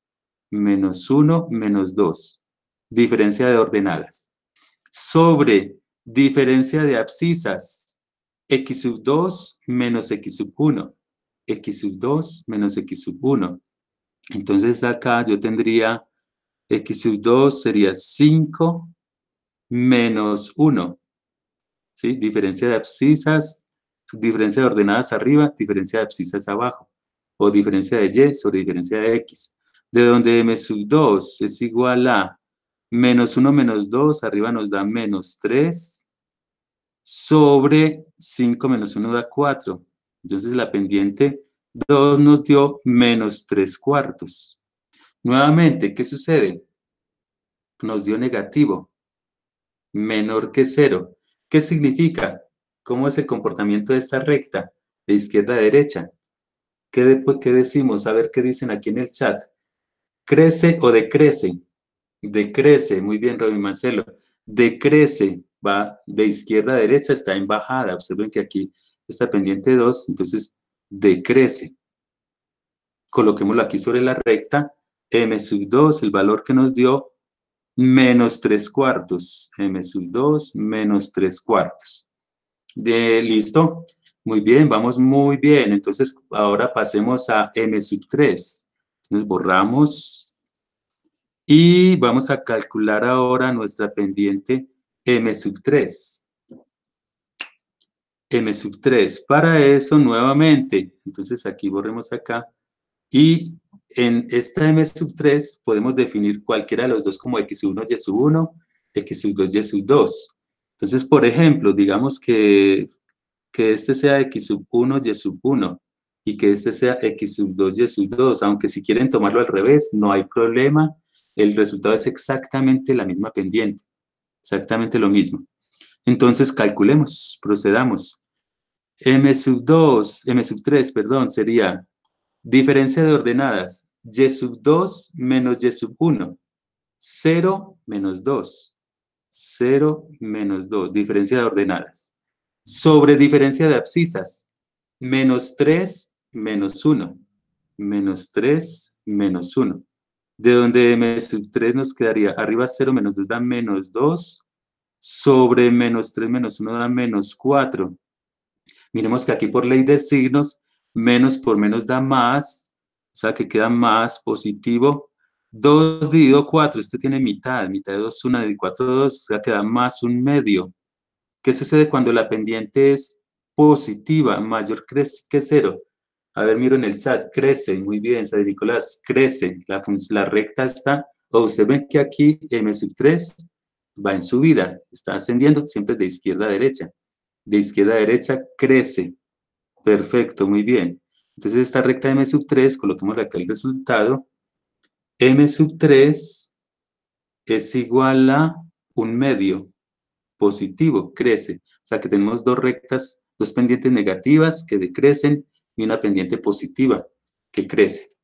Menos 1 menos 2. Diferencia de ordenadas. Sobre diferencia de abscisas. X sub 2 menos x sub 1. X sub 2 menos x sub 1. Entonces acá yo tendría x sub 2 sería 5 menos 1. ¿Sí? Diferencia de abscisas, diferencia de ordenadas arriba, diferencia de abscisas abajo. O diferencia de y sobre diferencia de x. De donde m sub 2 es igual a menos 1 menos 2, arriba nos da menos 3, sobre 5 menos 1 da 4. Entonces la pendiente 2 nos dio menos 3 cuartos. Nuevamente, ¿qué sucede? Nos dio negativo, menor que 0. ¿Qué significa? ¿Cómo es el comportamiento de esta recta? De izquierda a derecha. ¿Qué decimos? A ver qué dicen aquí en el chat. ¿Crece o decrece? Decrece, muy bien, Robin Marcelo. Decrece, va de izquierda a derecha, está en bajada. Observen que aquí está pendiente 2, entonces decrece. Coloquémoslo aquí sobre la recta. M sub 2, el valor que nos dio, menos 3 cuartos. M sub 2 menos 3 cuartos. ¿Listo? Muy bien, vamos muy bien. Entonces, ahora pasemos a M sub 3. Entonces, borramos y vamos a calcular ahora nuestra pendiente M sub 3. M sub 3. Para eso, nuevamente, entonces aquí borremos acá. Y en esta M sub 3 podemos definir cualquiera de los dos como x1, y sub 1, x sub 2, y sub 2. Entonces, por ejemplo, digamos que este sea x sub 1, y sub 1, y que este sea x sub 2, y sub 2. Aunque si quieren tomarlo al revés, no hay problema. El resultado es exactamente la misma pendiente. Exactamente lo mismo. Entonces, calculemos, procedamos. M sub 2, M sub 3, perdón, sería diferencia de ordenadas, y sub 2 menos y sub 1, 0 menos 2, 0 menos 2, diferencia de ordenadas. Sobre diferencia de abscisas, menos 3 menos 1, menos 3 menos 1. De donde m sub 3 nos quedaría arriba 0 menos 2 da menos 2, sobre menos 3 menos 1 da menos 4. Miremos que aquí por ley de signos, menos por menos da más, o sea que queda más positivo. 2 dividido 4, este tiene mitad, mitad de 2, 1 de 4, 2, o sea que da más un medio. ¿Qué sucede cuando la pendiente es positiva, mayor que 0? A ver, miro en el chat, crece, muy bien, Sadie Nicolás, crece, la recta está, o ustedes ven que aquí m sub 3 va en subida, está ascendiendo siempre de izquierda a derecha. De izquierda a derecha crece. Perfecto, muy bien. Entonces esta recta m sub 3, coloquemos acá el resultado. M sub 3 es igual a un medio positivo, crece. O sea que tenemos dos rectas, dos pendientes negativas que decrecen y una pendiente positiva que crece.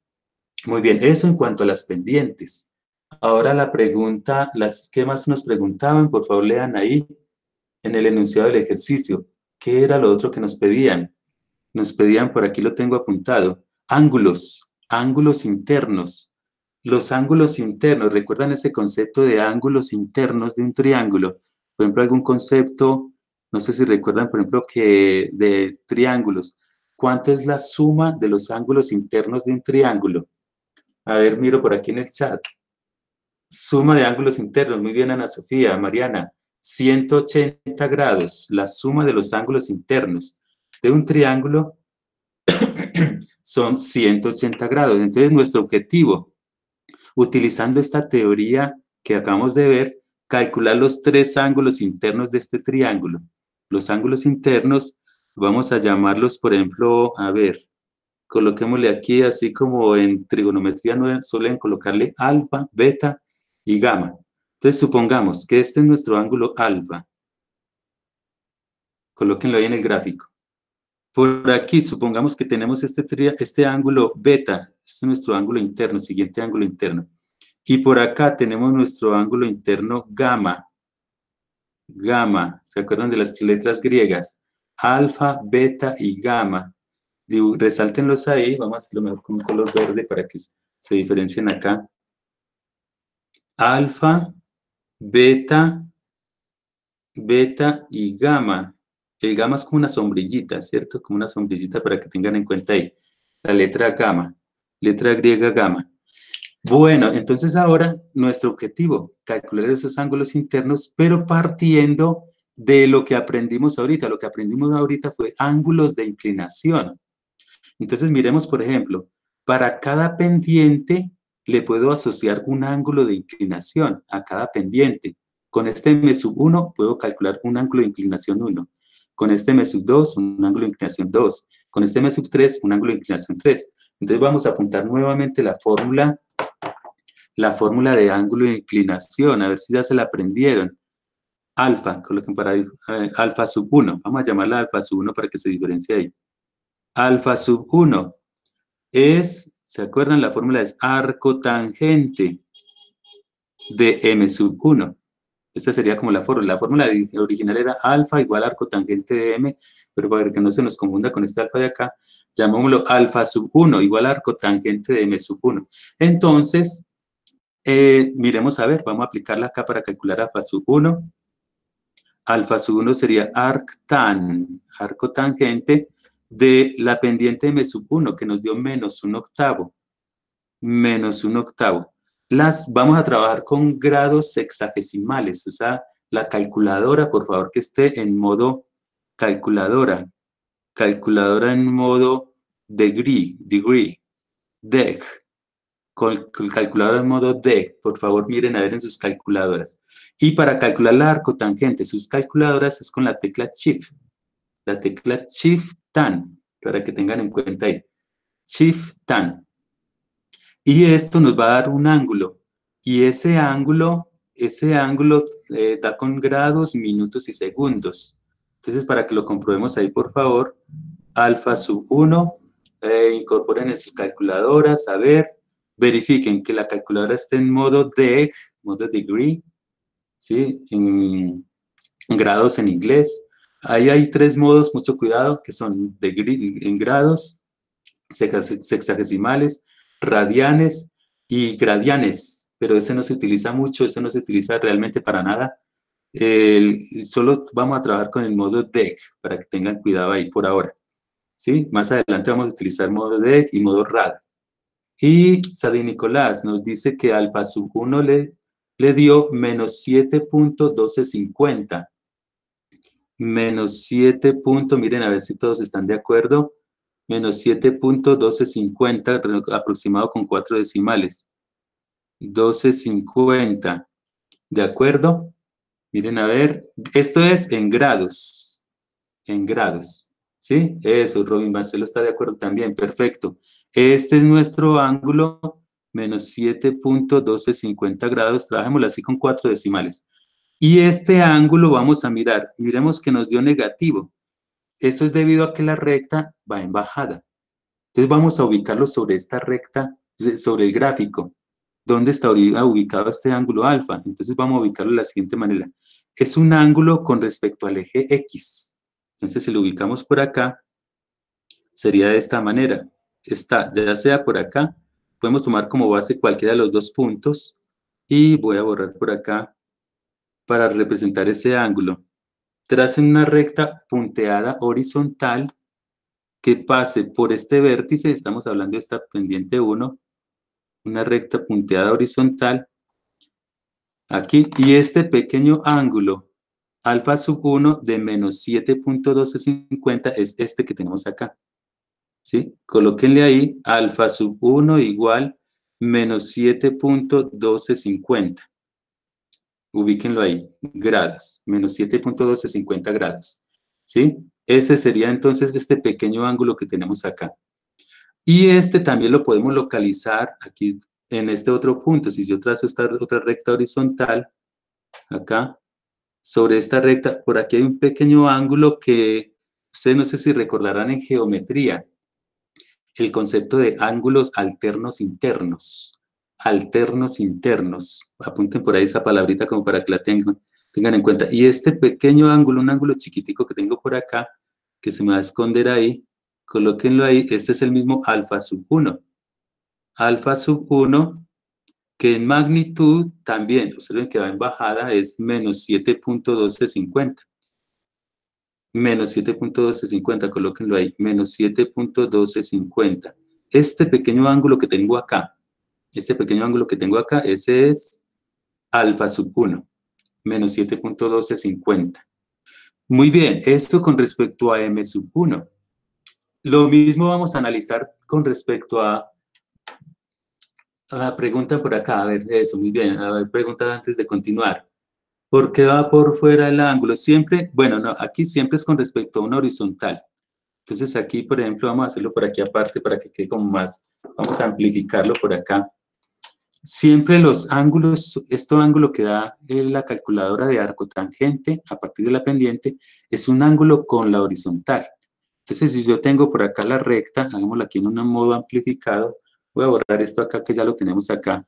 Muy bien, eso en cuanto a las pendientes. Ahora la pregunta, ¿qué más nos preguntaban? Por favor, lean ahí en el enunciado del ejercicio. ¿Qué era lo otro que nos pedían? Nos pedían, por aquí lo tengo apuntado, ángulos, ángulos internos. Los ángulos internos, ¿recuerdan ese concepto de ángulos internos de un triángulo? Por ejemplo, algún concepto, no sé si recuerdan, por ejemplo, que de triángulos. ¿Cuánto es la suma de los ángulos internos de un triángulo? A ver, miro por aquí en el chat. Suma de ángulos internos. Muy bien, Ana Sofía, Mariana. 180 grados, la suma de los ángulos internos de un triángulo son 180 grados. Entonces, nuestro objetivo, utilizando esta teoría que acabamos de ver, calcular los tres ángulos internos de este triángulo. Los ángulos internos, vamos a llamarlos, por ejemplo, a ver, coloquémosle aquí, así como en trigonometría no suelen colocarle alfa, beta y gamma. Entonces, supongamos que este es nuestro ángulo alfa. Colóquenlo ahí en el gráfico. Por aquí, supongamos que tenemos este ángulo beta, este es nuestro ángulo interno, siguiente ángulo interno. Y por acá tenemos nuestro ángulo interno gamma. Gamma, ¿se acuerdan de las letras griegas? Alfa, beta y gamma. Resáltenlos ahí, vamos a hacerlo mejor con un color verde para que se diferencien acá. Alfa, beta, beta y gamma. El gamma es como una sombrillita, ¿cierto? Como una sombrillita para que tengan en cuenta ahí. La letra gamma, letra griega gamma. Bueno, entonces ahora nuestro objetivo, calcular esos ángulos internos, pero partiendo de lo que aprendimos ahorita. Lo que aprendimos ahorita fue ángulos de inclinación. Entonces miremos, por ejemplo, para cada pendiente le puedo asociar un ángulo de inclinación a cada pendiente. Con este M1 puedo calcular un ángulo de inclinación 1. Con este M2, un ángulo de inclinación 2. Con este M3, un ángulo de inclinación 3. Entonces vamos a apuntar nuevamente la fórmula de ángulo de inclinación, a ver si ya se la aprendieron. Alfa, coloquen para alfa sub 1. Vamos a llamarla alfa sub 1 para que se diferencie ahí. Alfa sub 1 ¿se acuerdan? La fórmula es arco tangente de m sub 1. Esta sería como la fórmula. La fórmula original era alfa igual arco tangente de m, pero para que no se nos confunda con este alfa de acá, llamémoslo alfa sub 1 igual arco tangente de m sub 1. Entonces, miremos a ver, vamos a aplicarla acá para calcular alfa sub 1. Alfa sub 1 sería arco tangente de la pendiente m sub 1, que nos dio menos 1/8. Menos 1/8. Vamos a trabajar con grados sexagesimales. O sea, la calculadora, por favor, que esté en modo calculadora. Calculadora en modo degree, deg. Calculadora en modo deg. Por favor, miren a ver en sus calculadoras. Y para calcular la arcotangente, sus calculadoras es con la tecla Shift. La tecla Shift Tan, para que tengan en cuenta ahí. Shift Tan. Y esto nos va a dar un ángulo. Y ese ángulo da con grados, minutos y segundos. Entonces, para que lo comprobemos ahí, por favor, alfa sub 1, incorporen en sus calculadoras, a ver, verifiquen que la calculadora esté en modo deg, modo degree, ¿sí? En grados en inglés. Ahí hay tres modos, mucho cuidado, que son degree, en grados, sexagesimales, radianes y gradianes, pero ese no se utiliza mucho, ese no se utiliza realmente para nada. Solo vamos a trabajar con el modo deg, para que tengan cuidado ahí por ahora. ¿Sí? Más adelante vamos a utilizar modo deg y modo rad. Y Sadi Nicolás nos dice que alfa sub 1 le dio menos 7.1250. Menos 7 miren a ver si todos están de acuerdo. Menos 7.1250 aproximado con 4 decimales. 1250. ¿De acuerdo? Miren a ver, esto es en grados. En grados. ¿Sí? Eso, Robin Marcelo está de acuerdo también. Perfecto. Este es nuestro ángulo, menos 7.1250 grados. Trabajémoslo así con 4 decimales. Y este ángulo vamos a mirar. Miremos que nos dio negativo. Eso es debido a que la recta va en bajada. Entonces vamos a ubicarlo sobre esta recta sobre el gráfico. ¿Dónde está ubicado este ángulo alfa? Entonces vamos a ubicarlo de la siguiente manera. Es un ángulo con respecto al eje X. Entonces si lo ubicamos por acá, sería de esta manera. Está ya sea por acá, podemos tomar como base cualquiera de los dos puntos y voy a borrar por acá para representar ese ángulo. Tracen una recta punteada horizontal que pase por este vértice, estamos hablando de esta pendiente 1, una recta punteada horizontal aquí, y este pequeño ángulo alfa sub 1 de menos 7.1250 es este que tenemos acá, ¿sí? Colóquenle ahí alfa sub 1 igual menos 7.1250. Ubíquenlo ahí, grados, menos 7.1250 grados, ¿sí? Ese sería entonces este pequeño ángulo que tenemos acá. Y este también lo podemos localizar aquí en este otro punto. Si yo trazo esta otra recta horizontal, acá, sobre esta recta, por aquí hay un pequeño ángulo que ustedes no sé si recordarán en geometría, el concepto de ángulos alternos internos. Alternos internos. Apunten por ahí esa palabrita como para que la tengan en cuenta. Y este pequeño ángulo, un ángulo chiquitico que tengo por acá, que se me va a esconder ahí, colóquenlo ahí, este es el mismo alfa sub 1. Alfa sub 1, que en magnitud también, observen que va en bajada, es menos 7.1250. Menos 7.1250, colóquenlo ahí, menos 7.1250. Este pequeño ángulo que tengo acá, ese es alfa sub 1, menos 7.1250. Muy bien, esto con respecto a m sub 1. Lo mismo vamos a analizar con respecto a la pregunta por acá. A ver, eso, muy bien. A ver, pregunta antes de continuar. ¿Por qué va por fuera el ángulo? Siempre, bueno, no, aquí siempre es con respecto a una horizontal. Entonces aquí, por ejemplo, vamos a hacerlo por aquí aparte para que quede como más, vamos a amplificarlo por acá. Siempre los ángulos, este ángulo que da la calculadora de arco tangente a partir de la pendiente, es un ángulo con la horizontal. Entonces, si yo tengo por acá la recta, hagámoslo aquí en un modo amplificado, voy a borrar esto acá que ya lo tenemos acá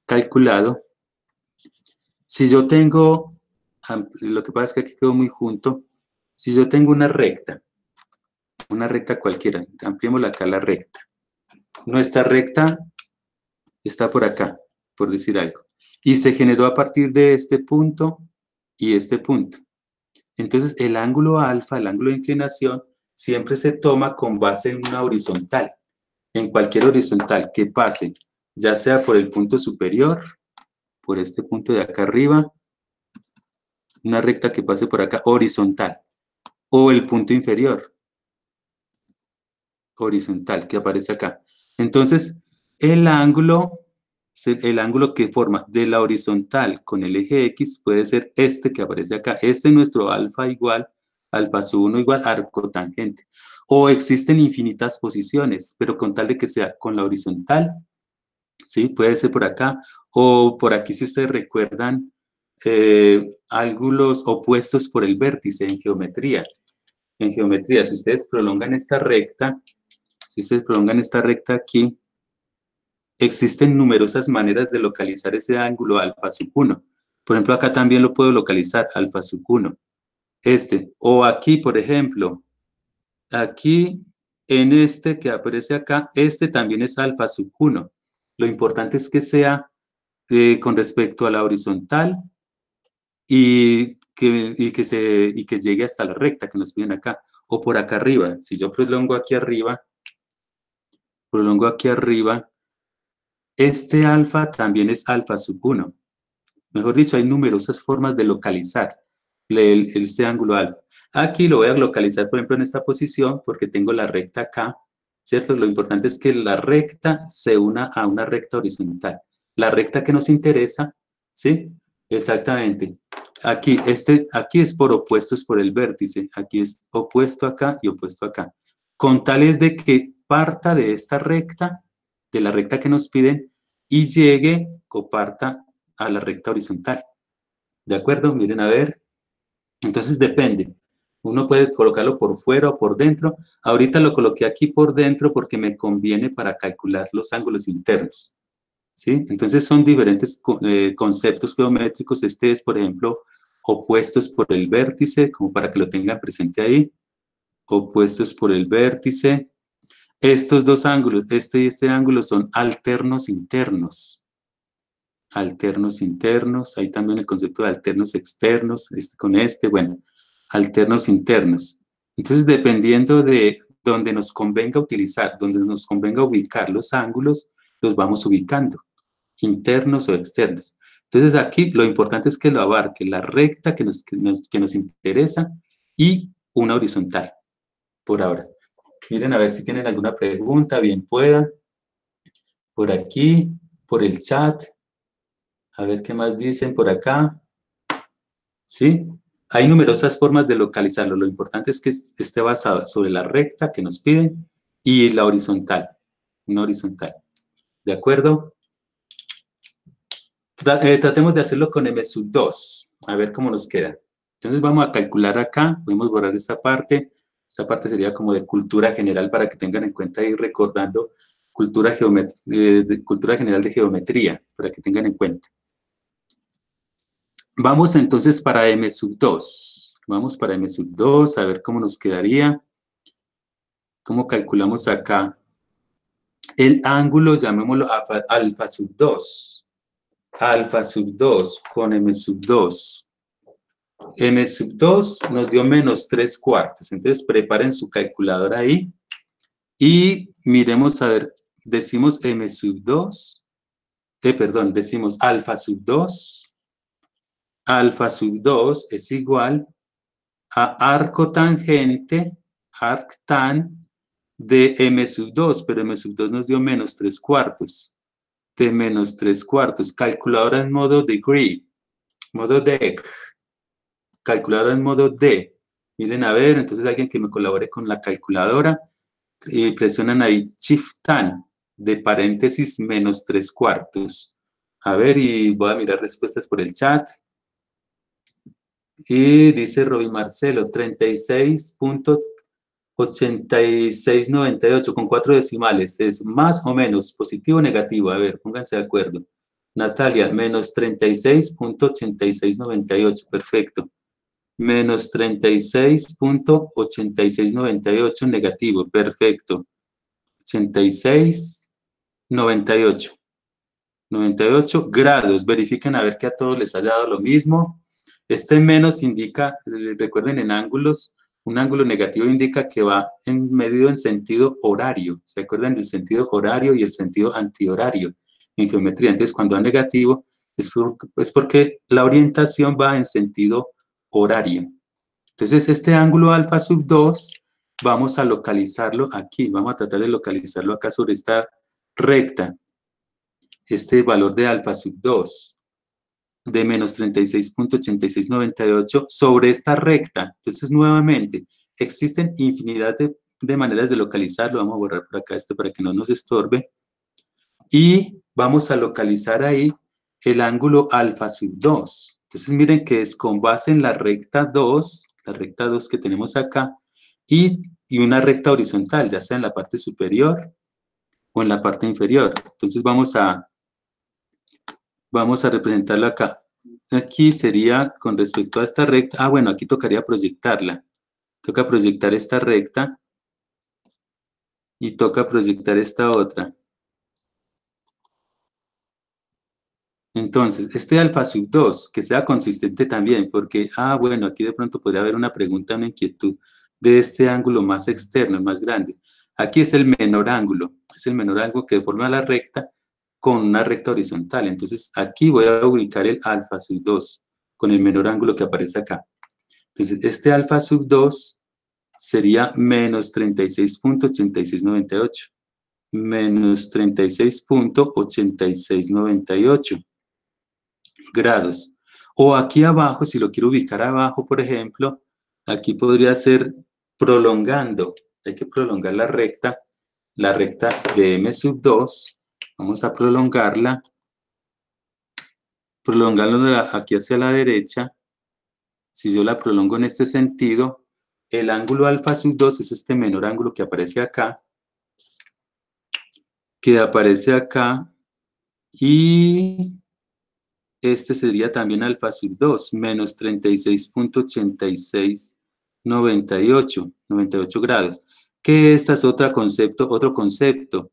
calculado. Si yo tengo, lo que pasa es que aquí quedó muy junto, si yo tengo una recta cualquiera, ampliémosla acá la recta. Nuestra recta está por acá, por decir algo, y se generó a partir de este punto y este punto. Entonces, el ángulo alfa, el ángulo de inclinación, siempre se toma con base en una horizontal, en cualquier horizontal que pase, ya sea por el punto superior, por este punto de acá arriba, una recta que pase por acá, horizontal, o el punto inferior, horizontal, que aparece acá. Entonces, el ángulo que forma de la horizontal con el eje X puede ser este que aparece acá. Este es nuestro alfa igual, alfa sub 1 igual arco tangente. O existen infinitas posiciones, pero con tal de que sea con la horizontal, ¿sí? Puede ser por acá, o por aquí si ustedes recuerdan, ángulos opuestos por el vértice en geometría. En geometría, si ustedes prolongan esta recta, aquí, existen numerosas maneras de localizar ese ángulo alfa sub 1. Por ejemplo, acá también lo puedo localizar, alfa sub 1. O aquí, por ejemplo, aquí, en este que aparece acá, este también es alfa sub 1. Lo importante es que sea con respecto a la horizontal y que llegue hasta la recta que nos piden acá. O por acá arriba. Si yo prolongo aquí arriba, este alfa también es alfa sub 1. Mejor dicho, hay numerosas formas de localizar este ángulo alfa. Aquí lo voy a localizar, por ejemplo, en esta posición, porque tengo la recta acá, ¿cierto? Lo importante es que la recta se una a una recta horizontal. La recta que nos interesa, ¿sí? Exactamente. Aquí es por opuestos por el vértice. Aquí es opuesto acá y opuesto acá. Con tales de que parta de esta recta, de la recta que nos piden, y llegue o parta a la recta horizontal. ¿De acuerdo? Miren a ver. Entonces depende. Uno puede colocarlo por fuera o por dentro. Ahorita lo coloqué aquí por dentro porque me conviene para calcular los ángulos internos, ¿sí? Entonces son diferentes conceptos geométricos. Este es, por ejemplo, opuestos por el vértice, como para que lo tengan presente ahí. Opuestos por el vértice. Estos dos ángulos, este y este ángulo, son alternos internos. Alternos internos. Hay también el concepto de alternos externos, este con este, bueno, alternos internos. Entonces, dependiendo de donde nos convenga utilizar, donde nos convenga ubicar los ángulos, los vamos ubicando, internos o externos. Entonces, aquí lo importante es que lo abarque la recta que nos interesa y una horizontal, por ahora. Miren a ver si tienen alguna pregunta, bien puedan. Por aquí, por el chat. A ver qué más dicen por acá. ¿Sí? Hay numerosas formas de localizarlo. Lo importante es que esté basado sobre la recta que nos piden y la horizontal. Una horizontal. ¿De acuerdo? Tratemos de hacerlo con M2. A ver cómo nos queda. Entonces vamos a calcular acá. Podemos borrar esta parte. Esta parte sería como de cultura general para que tengan en cuenta ir recordando cultura general de geometría, para que tengan en cuenta. Vamos entonces para M2. Vamos para M2, a ver cómo nos quedaría. ¿Cómo calculamos acá? El ángulo, llamémoslo alfa sub 2. Alfa sub 2 con M sub 2. M sub 2 nos dio menos 3/4. Entonces preparen su calculadora ahí. Y miremos a ver, decimos M sub 2. Perdón, decimos alfa sub 2. Alfa sub 2 es igual a arco tangente, arctan, de M sub 2, pero M sub 2 nos dio menos 3/4. De menos 3/4. Calculadora en modo degree, modo de. Calculadora en modo D. Miren a ver, entonces alguien que me colabore con la calculadora, presionan ahí Shift-Tan, de paréntesis menos 3/4. A ver, y voy a mirar respuestas por el chat. Y dice Robin Marcelo, 36.8698 con 4 decimales. ¿Es más o menos positivo o negativo? A ver, pónganse de acuerdo. Natalia, menos 36.8698. Perfecto. Menos 36.8698 negativo. Perfecto. 86.98. 98 grados. Verifiquen a ver que a todos les haya dado lo mismo. Este menos indica, recuerden en ángulos, un ángulo negativo indica que va medido en sentido horario. ¿Se acuerdan del sentido horario y el sentido antihorario en geometría? Entonces, cuando va negativo es porque la orientación va en sentido horario. Entonces, este ángulo alfa sub 2, vamos a localizarlo aquí. Vamos a tratar de localizarlo acá sobre esta recta. Este valor de alfa sub 2 de menos 36.8698 sobre esta recta. Entonces, nuevamente, existen infinidad de maneras de localizarlo. Vamos a borrar por acá esto para que no nos estorbe. Y vamos a localizar ahí el ángulo alfa sub 2. Entonces, miren que es con base en la recta 2 que tenemos acá, y una recta horizontal, ya sea en la parte superior o en la parte inferior. Entonces, vamos a representarlo acá. Aquí sería con respecto a esta recta. Bueno, aquí tocaría proyectarla. Toca proyectar esta recta y toca proyectar esta otra. Entonces, este alfa sub 2, que sea consistente también, porque, bueno, aquí de pronto podría haber una pregunta, una inquietud de este ángulo más externo, más grande. Aquí es el menor ángulo que forma la recta con una recta horizontal. Entonces, aquí voy a ubicar el alfa sub 2 con el menor ángulo que aparece acá. Entonces, este alfa sub 2 sería menos 36.8698. Menos 36.8698 grados. O aquí abajo, si lo quiero ubicar abajo, por ejemplo, aquí podría ser prolongando. Hay que prolongar la recta de M sub 2. Vamos a prolongarla. Prolongarla aquí hacia la derecha. Si yo la prolongo en este sentido, el ángulo alfa sub 2 es este menor ángulo que aparece acá, y este sería también alfa sub 2, menos 36.8698 grados. Que esta es otro concepto.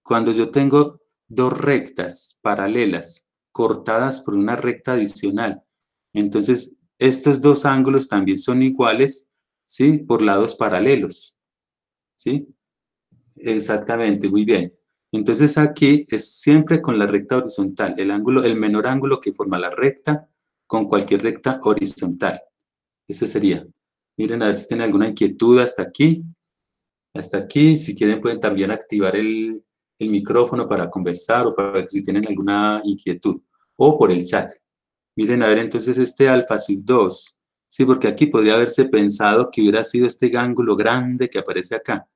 Cuando yo tengo dos rectas paralelas cortadas por una recta adicional, entonces estos dos ángulos también son iguales, ¿sí? Por lados paralelos, ¿sí? Exactamente, muy bien. Entonces aquí es siempre con la recta horizontal, el menor ángulo que forma la recta con cualquier recta horizontal. Ese sería. Miren a ver si tienen alguna inquietud hasta aquí. Hasta aquí, si quieren pueden también activar el micrófono para conversar o para si tienen alguna inquietud. O por el chat. Miren a ver entonces este alfa sub 2. Sí, porque aquí podría haberse pensado que hubiera sido este ángulo grande que aparece acá.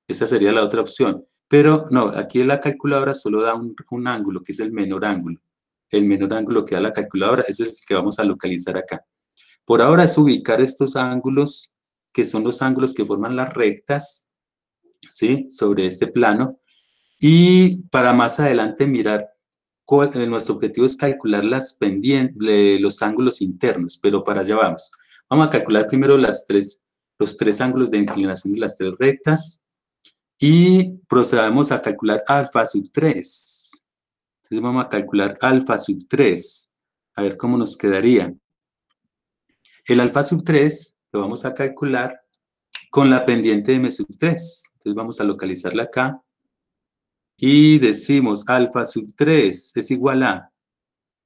Esa sería la otra opción. Pero no, aquí la calculadora solo da un ángulo, que es el menor ángulo. El menor ángulo que da la calculadora es el que vamos a localizar acá. Por ahora es ubicar estos ángulos, que son los ángulos que forman las rectas, ¿sí? Sobre este plano. Y para más adelante mirar, nuestro objetivo es calcular los ángulos internos, pero para allá vamos. Vamos a calcular primero los tres ángulos de inclinación de las tres rectas. Y procedamos a calcular alfa sub 3. Entonces vamos a calcular alfa sub 3. A ver cómo nos quedaría. El alfa sub 3 lo vamos a calcular con la pendiente de m sub 3. Entonces vamos a localizarla acá. Y decimos alfa sub 3 es igual a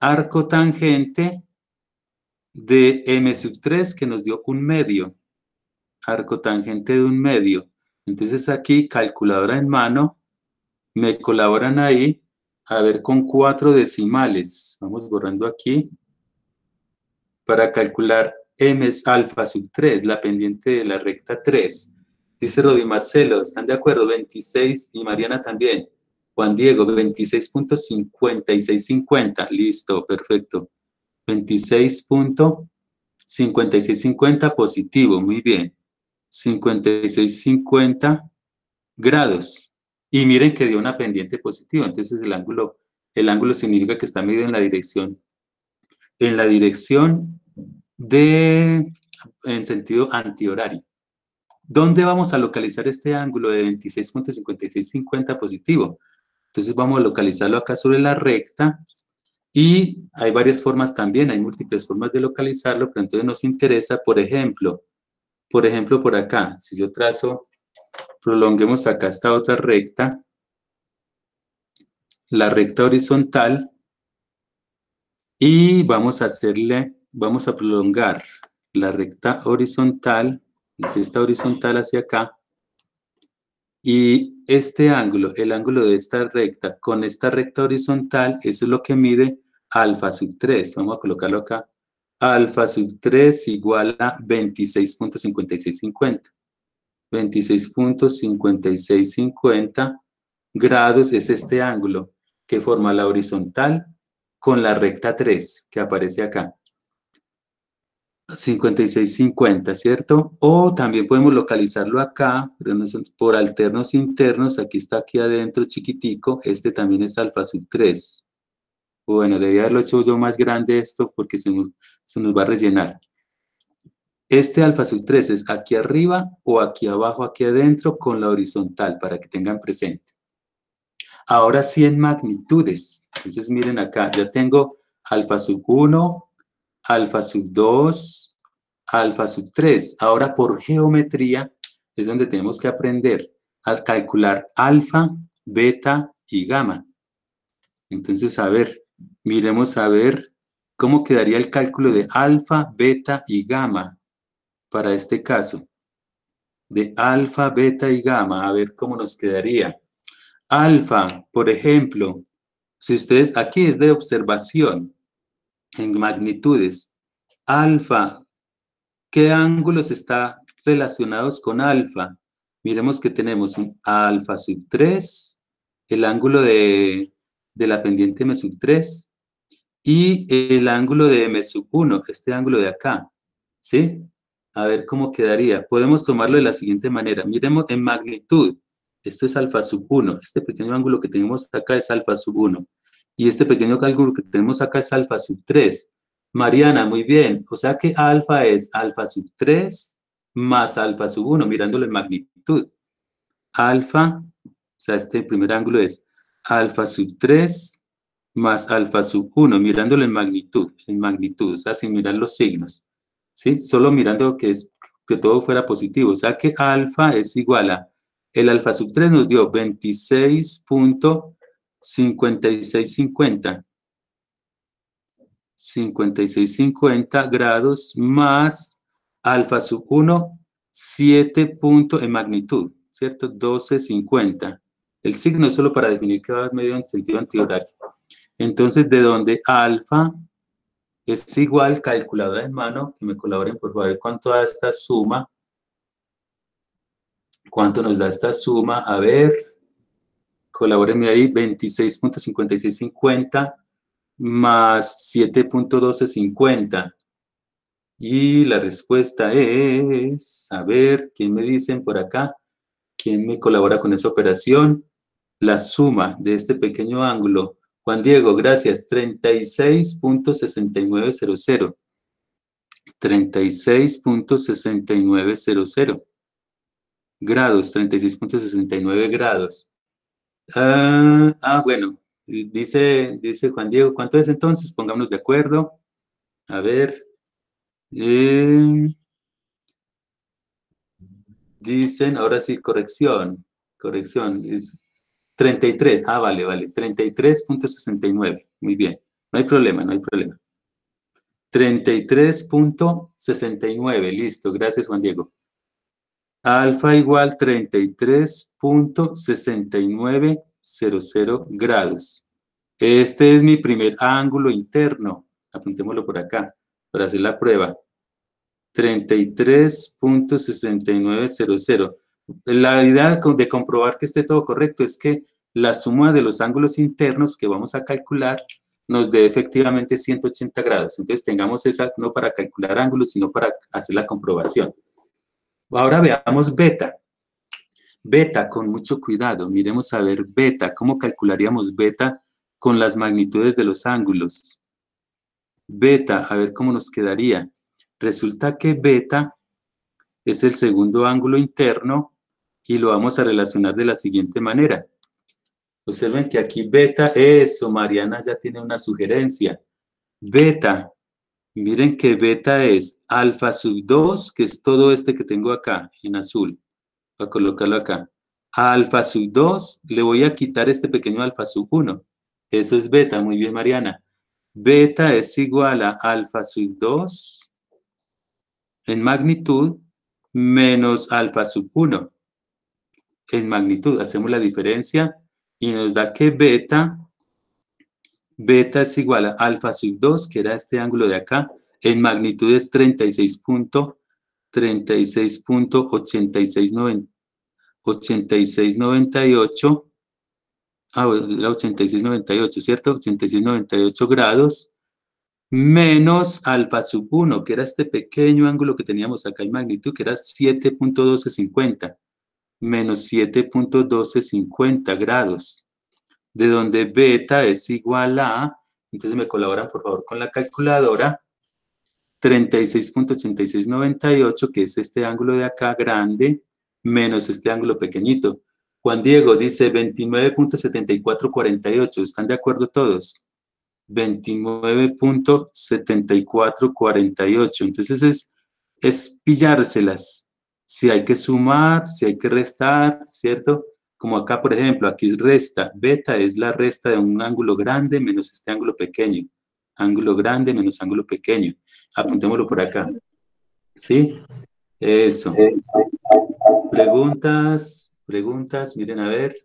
arco tangente de m sub 3 que nos dio un medio. Arco tangente de un medio. Entonces aquí, calculadora en mano, me colaboran ahí, a ver, con 4 decimales. Vamos borrando aquí. Para calcular m es alfa sub 3, la pendiente de la recta 3. Dice Rodi Marcelo, ¿están de acuerdo? 26, y Mariana también. Juan Diego, 26.5650. Listo, perfecto. 26.5650 positivo, muy bien. 56.50 grados. Y miren que dio una pendiente positiva, entonces el ángulo significa que está medido en sentido antihorario. ¿Dónde vamos a localizar este ángulo de 26.5650 positivo? Entonces vamos a localizarlo acá sobre la recta y hay varias formas también, hay múltiples formas de localizarlo, pero entonces nos interesa, por ejemplo, por acá, si yo prolonguemos acá esta otra recta, la recta horizontal, y vamos a prolongar la recta horizontal, esta horizontal hacia acá, y este ángulo, el ángulo de esta recta con esta recta horizontal, eso es lo que mide alfa sub 3. Vamos a colocarlo acá. Alfa sub 3 igual a 26.5650. 26.5650 grados es este ángulo que forma la horizontal con la recta 3 que aparece acá. 56.50, ¿cierto? O también podemos localizarlo acá, por alternos internos, aquí está aquí adentro chiquitico, este también es alfa sub 3. Bueno, debía haberlo hecho yo más grande esto porque se nos va a rellenar. Este alfa sub 3 es aquí arriba o aquí abajo, aquí adentro, con la horizontal, para que tengan presente. Ahora sí en magnitudes. Entonces miren acá, ya tengo alfa sub 1, alfa sub 2, alfa sub 3. Ahora por geometría es donde tenemos que aprender a calcular alfa, beta y gamma. Entonces, a ver, miremos a ver cómo quedaría el cálculo de alfa, beta y gamma para este caso. De alfa, beta y gamma, a ver cómo nos quedaría. Alfa, por ejemplo, si ustedes, aquí es de observación en magnitudes. Alfa, ¿qué ángulos están relacionados con alfa? Miremos que tenemos un alfa sub 3, el ángulo de la pendiente m sub 3 y el ángulo de m sub 1, este ángulo de acá, ¿sí? A ver cómo quedaría. Podemos tomarlo de la siguiente manera. Miremos en magnitud. Esto es alfa sub 1. Este pequeño ángulo que tenemos acá es alfa sub 1. Y este pequeño ángulo que tenemos acá es alfa sub 3. Mariana, muy bien. O sea que alfa es alfa sub 3 más alfa sub 1, mirándolo en magnitud. Alfa, o sea, este primer ángulo es alfa sub 3 más alfa sub 1, mirándolo en magnitud, o sea, sin mirar los signos, ¿sí? Solo mirando que todo fuera positivo, o sea, que alfa es igual a, el alfa sub 3 nos dio 26.5650, 5650 grados más alfa sub 1, 7 puntos en magnitud, ¿cierto? 1250. El signo es solo para definir que va medio en sentido antihorario. Entonces, de donde alfa es igual, calculadora en mano, que me colaboren por favor, cuánto da esta suma. ¿Cuánto nos da esta suma? A ver, colabórenme ahí, 26.5650 más 7.1250. Y la respuesta es, a ver, ¿quién me dicen por acá? ¿Quién me colabora con esa operación? La suma de este pequeño ángulo. Juan Diego, gracias. 36.6900. 36.6900 grados, 36.69 grados. Bueno, dice Juan Diego, ¿cuánto es entonces? Pongámonos de acuerdo. A ver. Dicen, ahora sí, corrección, es 33, vale, 33.69, muy bien, no hay problema, no hay problema. 33.69, listo, gracias Juan Diego. Alfa igual 33.6900 grados. Este es mi primer ángulo interno, apuntémoslo por acá, para hacer la prueba. 33.6900. La idea de comprobar que esté todo correcto es que la suma de los ángulos internos que vamos a calcular nos dé efectivamente 180 grados. Entonces tengamos esa no para calcular ángulos, sino para hacer la comprobación. Ahora veamos beta. Beta, con mucho cuidado. Miremos a ver beta. ¿Cómo calcularíamos beta con las magnitudes de los ángulos? Beta, a ver cómo nos quedaría. Resulta que beta es el segundo ángulo interno y lo vamos a relacionar de la siguiente manera. Observen que aquí beta, eso, Mariana ya tiene una sugerencia. Beta, miren que beta es alfa sub 2, que es todo este que tengo acá en azul. Voy a colocarlo acá. A alfa sub 2 le voy a quitar este pequeño alfa sub 1. Eso es beta, muy bien Mariana. Beta es igual a alfa sub 2 en magnitud menos alfa sub 1 en magnitud. Hacemos la diferencia y nos da que beta es igual a alfa sub 2, que era este ángulo de acá, en magnitud es 36.8698. Era 86.98, ¿cierto? 86.98 grados menos alfa sub 1, que era este pequeño ángulo que teníamos acá en magnitud, que era 7.1250, menos 7.1250 grados, de donde beta es igual a, entonces me colaboran por favor con la calculadora, 36.8698, que es este ángulo de acá grande, menos este ángulo pequeñito. Juan Diego dice 29.7448, ¿están de acuerdo todos? 29.7448. Entonces es pillárselas. Si hay que sumar, si hay que restar, ¿cierto? Como acá, por ejemplo, aquí es resta. Beta es la resta de un ángulo grande menos este ángulo pequeño. Ángulo grande menos ángulo pequeño. Apuntémoslo por acá. ¿Sí? Eso. Preguntas, miren a ver.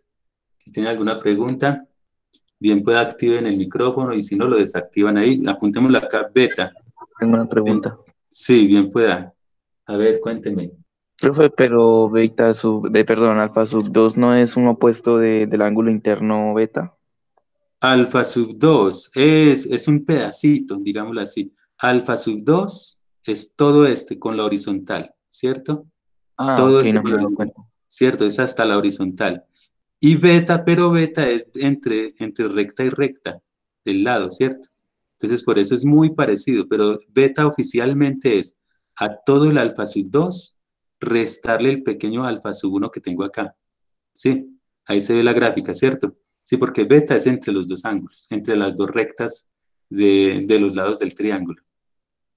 Si tienen alguna pregunta, bien pueda activen el micrófono y si no lo desactivan ahí, apuntémoslo acá, beta. Tengo una pregunta. Sí, bien pueda. A ver, cuénteme. Profe, pero alfa sub 2 no es un opuesto del ángulo interno beta. Alfa sub 2 es un pedacito, digámoslo así. Alfa sub 2 es todo este con la horizontal, ¿cierto? Ah, Todo ok, este no me con he la dado horizontal, cuenta. ¿cierto? Es hasta la horizontal. Y beta, pero beta es entre recta y recta del lado, ¿cierto? Entonces, por eso es muy parecido, pero beta oficialmente es a todo el alfa sub 2 restarle el pequeño alfa sub 1 que tengo acá. Sí, ahí se ve la gráfica, ¿cierto? Sí, porque beta es entre los dos ángulos, entre las dos rectas de los lados del triángulo.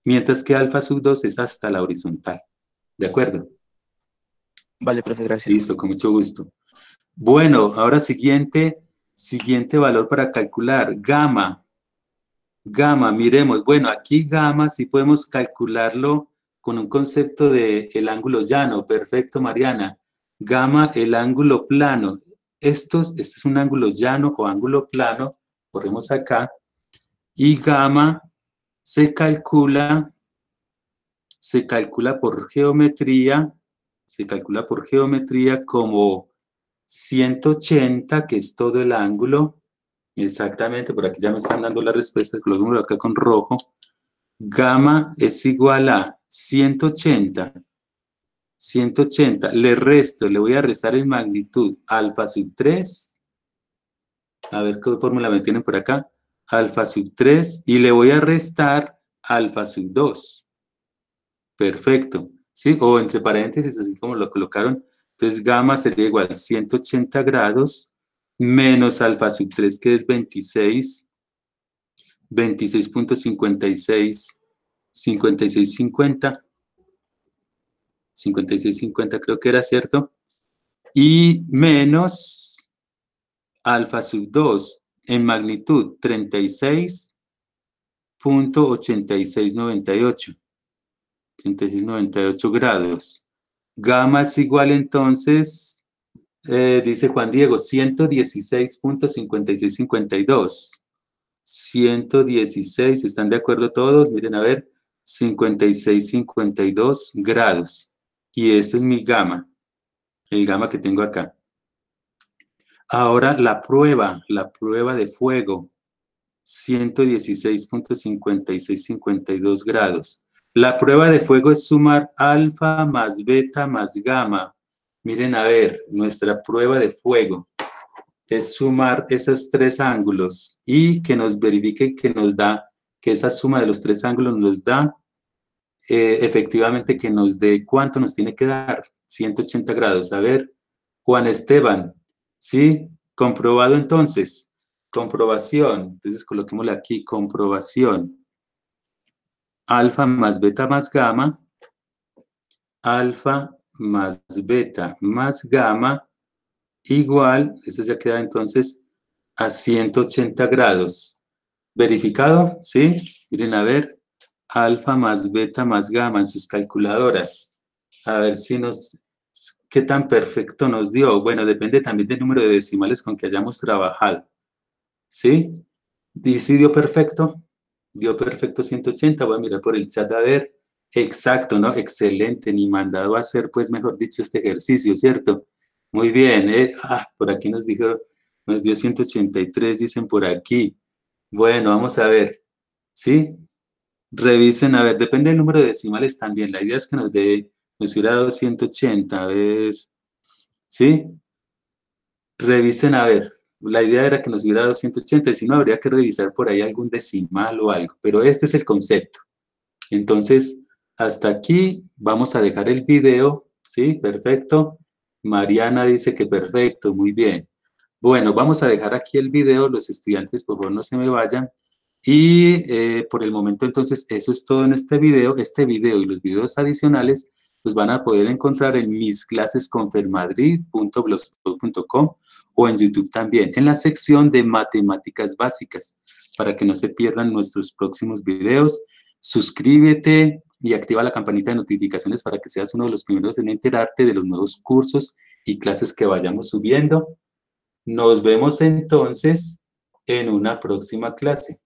Mientras que alfa sub 2 es hasta la horizontal. ¿De acuerdo? Vale, profe, gracias. Listo, con mucho gusto. Bueno, ahora siguiente valor para calcular, gamma. Gamma, miremos, bueno, aquí gamma sí podemos calcularlo con un concepto de el ángulo llano. Perfecto, Mariana. Gamma, el ángulo plano. Este es un ángulo llano o ángulo plano. Corremos acá. Y gamma se calcula, se calcula por geometría, se calcula por geometría como 180, que es todo el ángulo. Exactamente, por aquí ya me están dando la respuesta, coloquémoslo acá con rojo. Gamma es igual a 180. 180. Le resto, le voy a restar en magnitud alfa sub 3. A ver qué fórmula me tienen por acá. Alfa sub 3. Y le voy a restar alfa sub 2. Perfecto. ¿Sí? O entre paréntesis, así como lo colocaron. Entonces, gamma sería igual a 180 grados menos alfa sub 3, que es 26.56, 56.50, 56.50 creo que era, ¿cierto? Y menos alfa sub 2 en magnitud 36.8698, 8698 grados. Gamma es igual entonces, dice Juan Diego, 116.5652. 116, ¿están de acuerdo todos? Miren, a ver, 56.52 grados. Y esto es mi gamma, el gamma que tengo acá. Ahora la prueba de fuego, 116.5652 grados. La prueba de fuego es sumar alfa más beta más gamma. Miren, a ver, nuestra prueba de fuego es sumar esos tres ángulos y que nos verifique que nos da, que esa suma de los tres ángulos nos da efectivamente que nos dé cuánto nos tiene que dar, 180 grados. A ver, Juan Esteban, ¿sí? Comprobado entonces, comprobación. Entonces coloquémosle aquí, comprobación. Alfa más beta más gamma, alfa más beta más gamma, igual, eso ya queda entonces a 180 grados. ¿Verificado? ¿Sí? Miren, a ver, alfa más beta más gamma en sus calculadoras. A ver si qué tan perfecto nos dio. Bueno, depende también del número de decimales con que hayamos trabajado. ¿Sí? ¿Y si dio perfecto? Dio perfecto 180. Voy a mirar por el chat a ver. Exacto, ¿no? Excelente. Ni mandado a hacer, pues, mejor dicho, este ejercicio, ¿cierto? Muy bien. Por aquí nos dijo, nos dio 183, dicen por aquí. Bueno, vamos a ver. ¿Sí? Revisen, a ver, depende del número de decimales también. La idea es que nos hubiera dado 180. A ver. ¿Sí? Revisen, a ver. La idea era que nos hubiera dado 180, y si no, habría que revisar por ahí algún decimal o algo. Pero este es el concepto. Entonces, hasta aquí vamos a dejar el video. ¿Sí? Perfecto. Mariana dice que perfecto, muy bien. Bueno, vamos a dejar aquí el video. Los estudiantes, por favor, no se me vayan. Y por el momento, entonces, eso es todo en este video. Este video y los videos adicionales los van a poder encontrar en misclasesconfermadrid.blogspot.com o en YouTube también, en la sección de matemáticas básicas, para que no se pierdan nuestros próximos videos. Suscríbete y activa la campanita de notificaciones para que seas uno de los primeros en enterarte de los nuevos cursos y clases que vayamos subiendo. Nos vemos entonces en una próxima clase.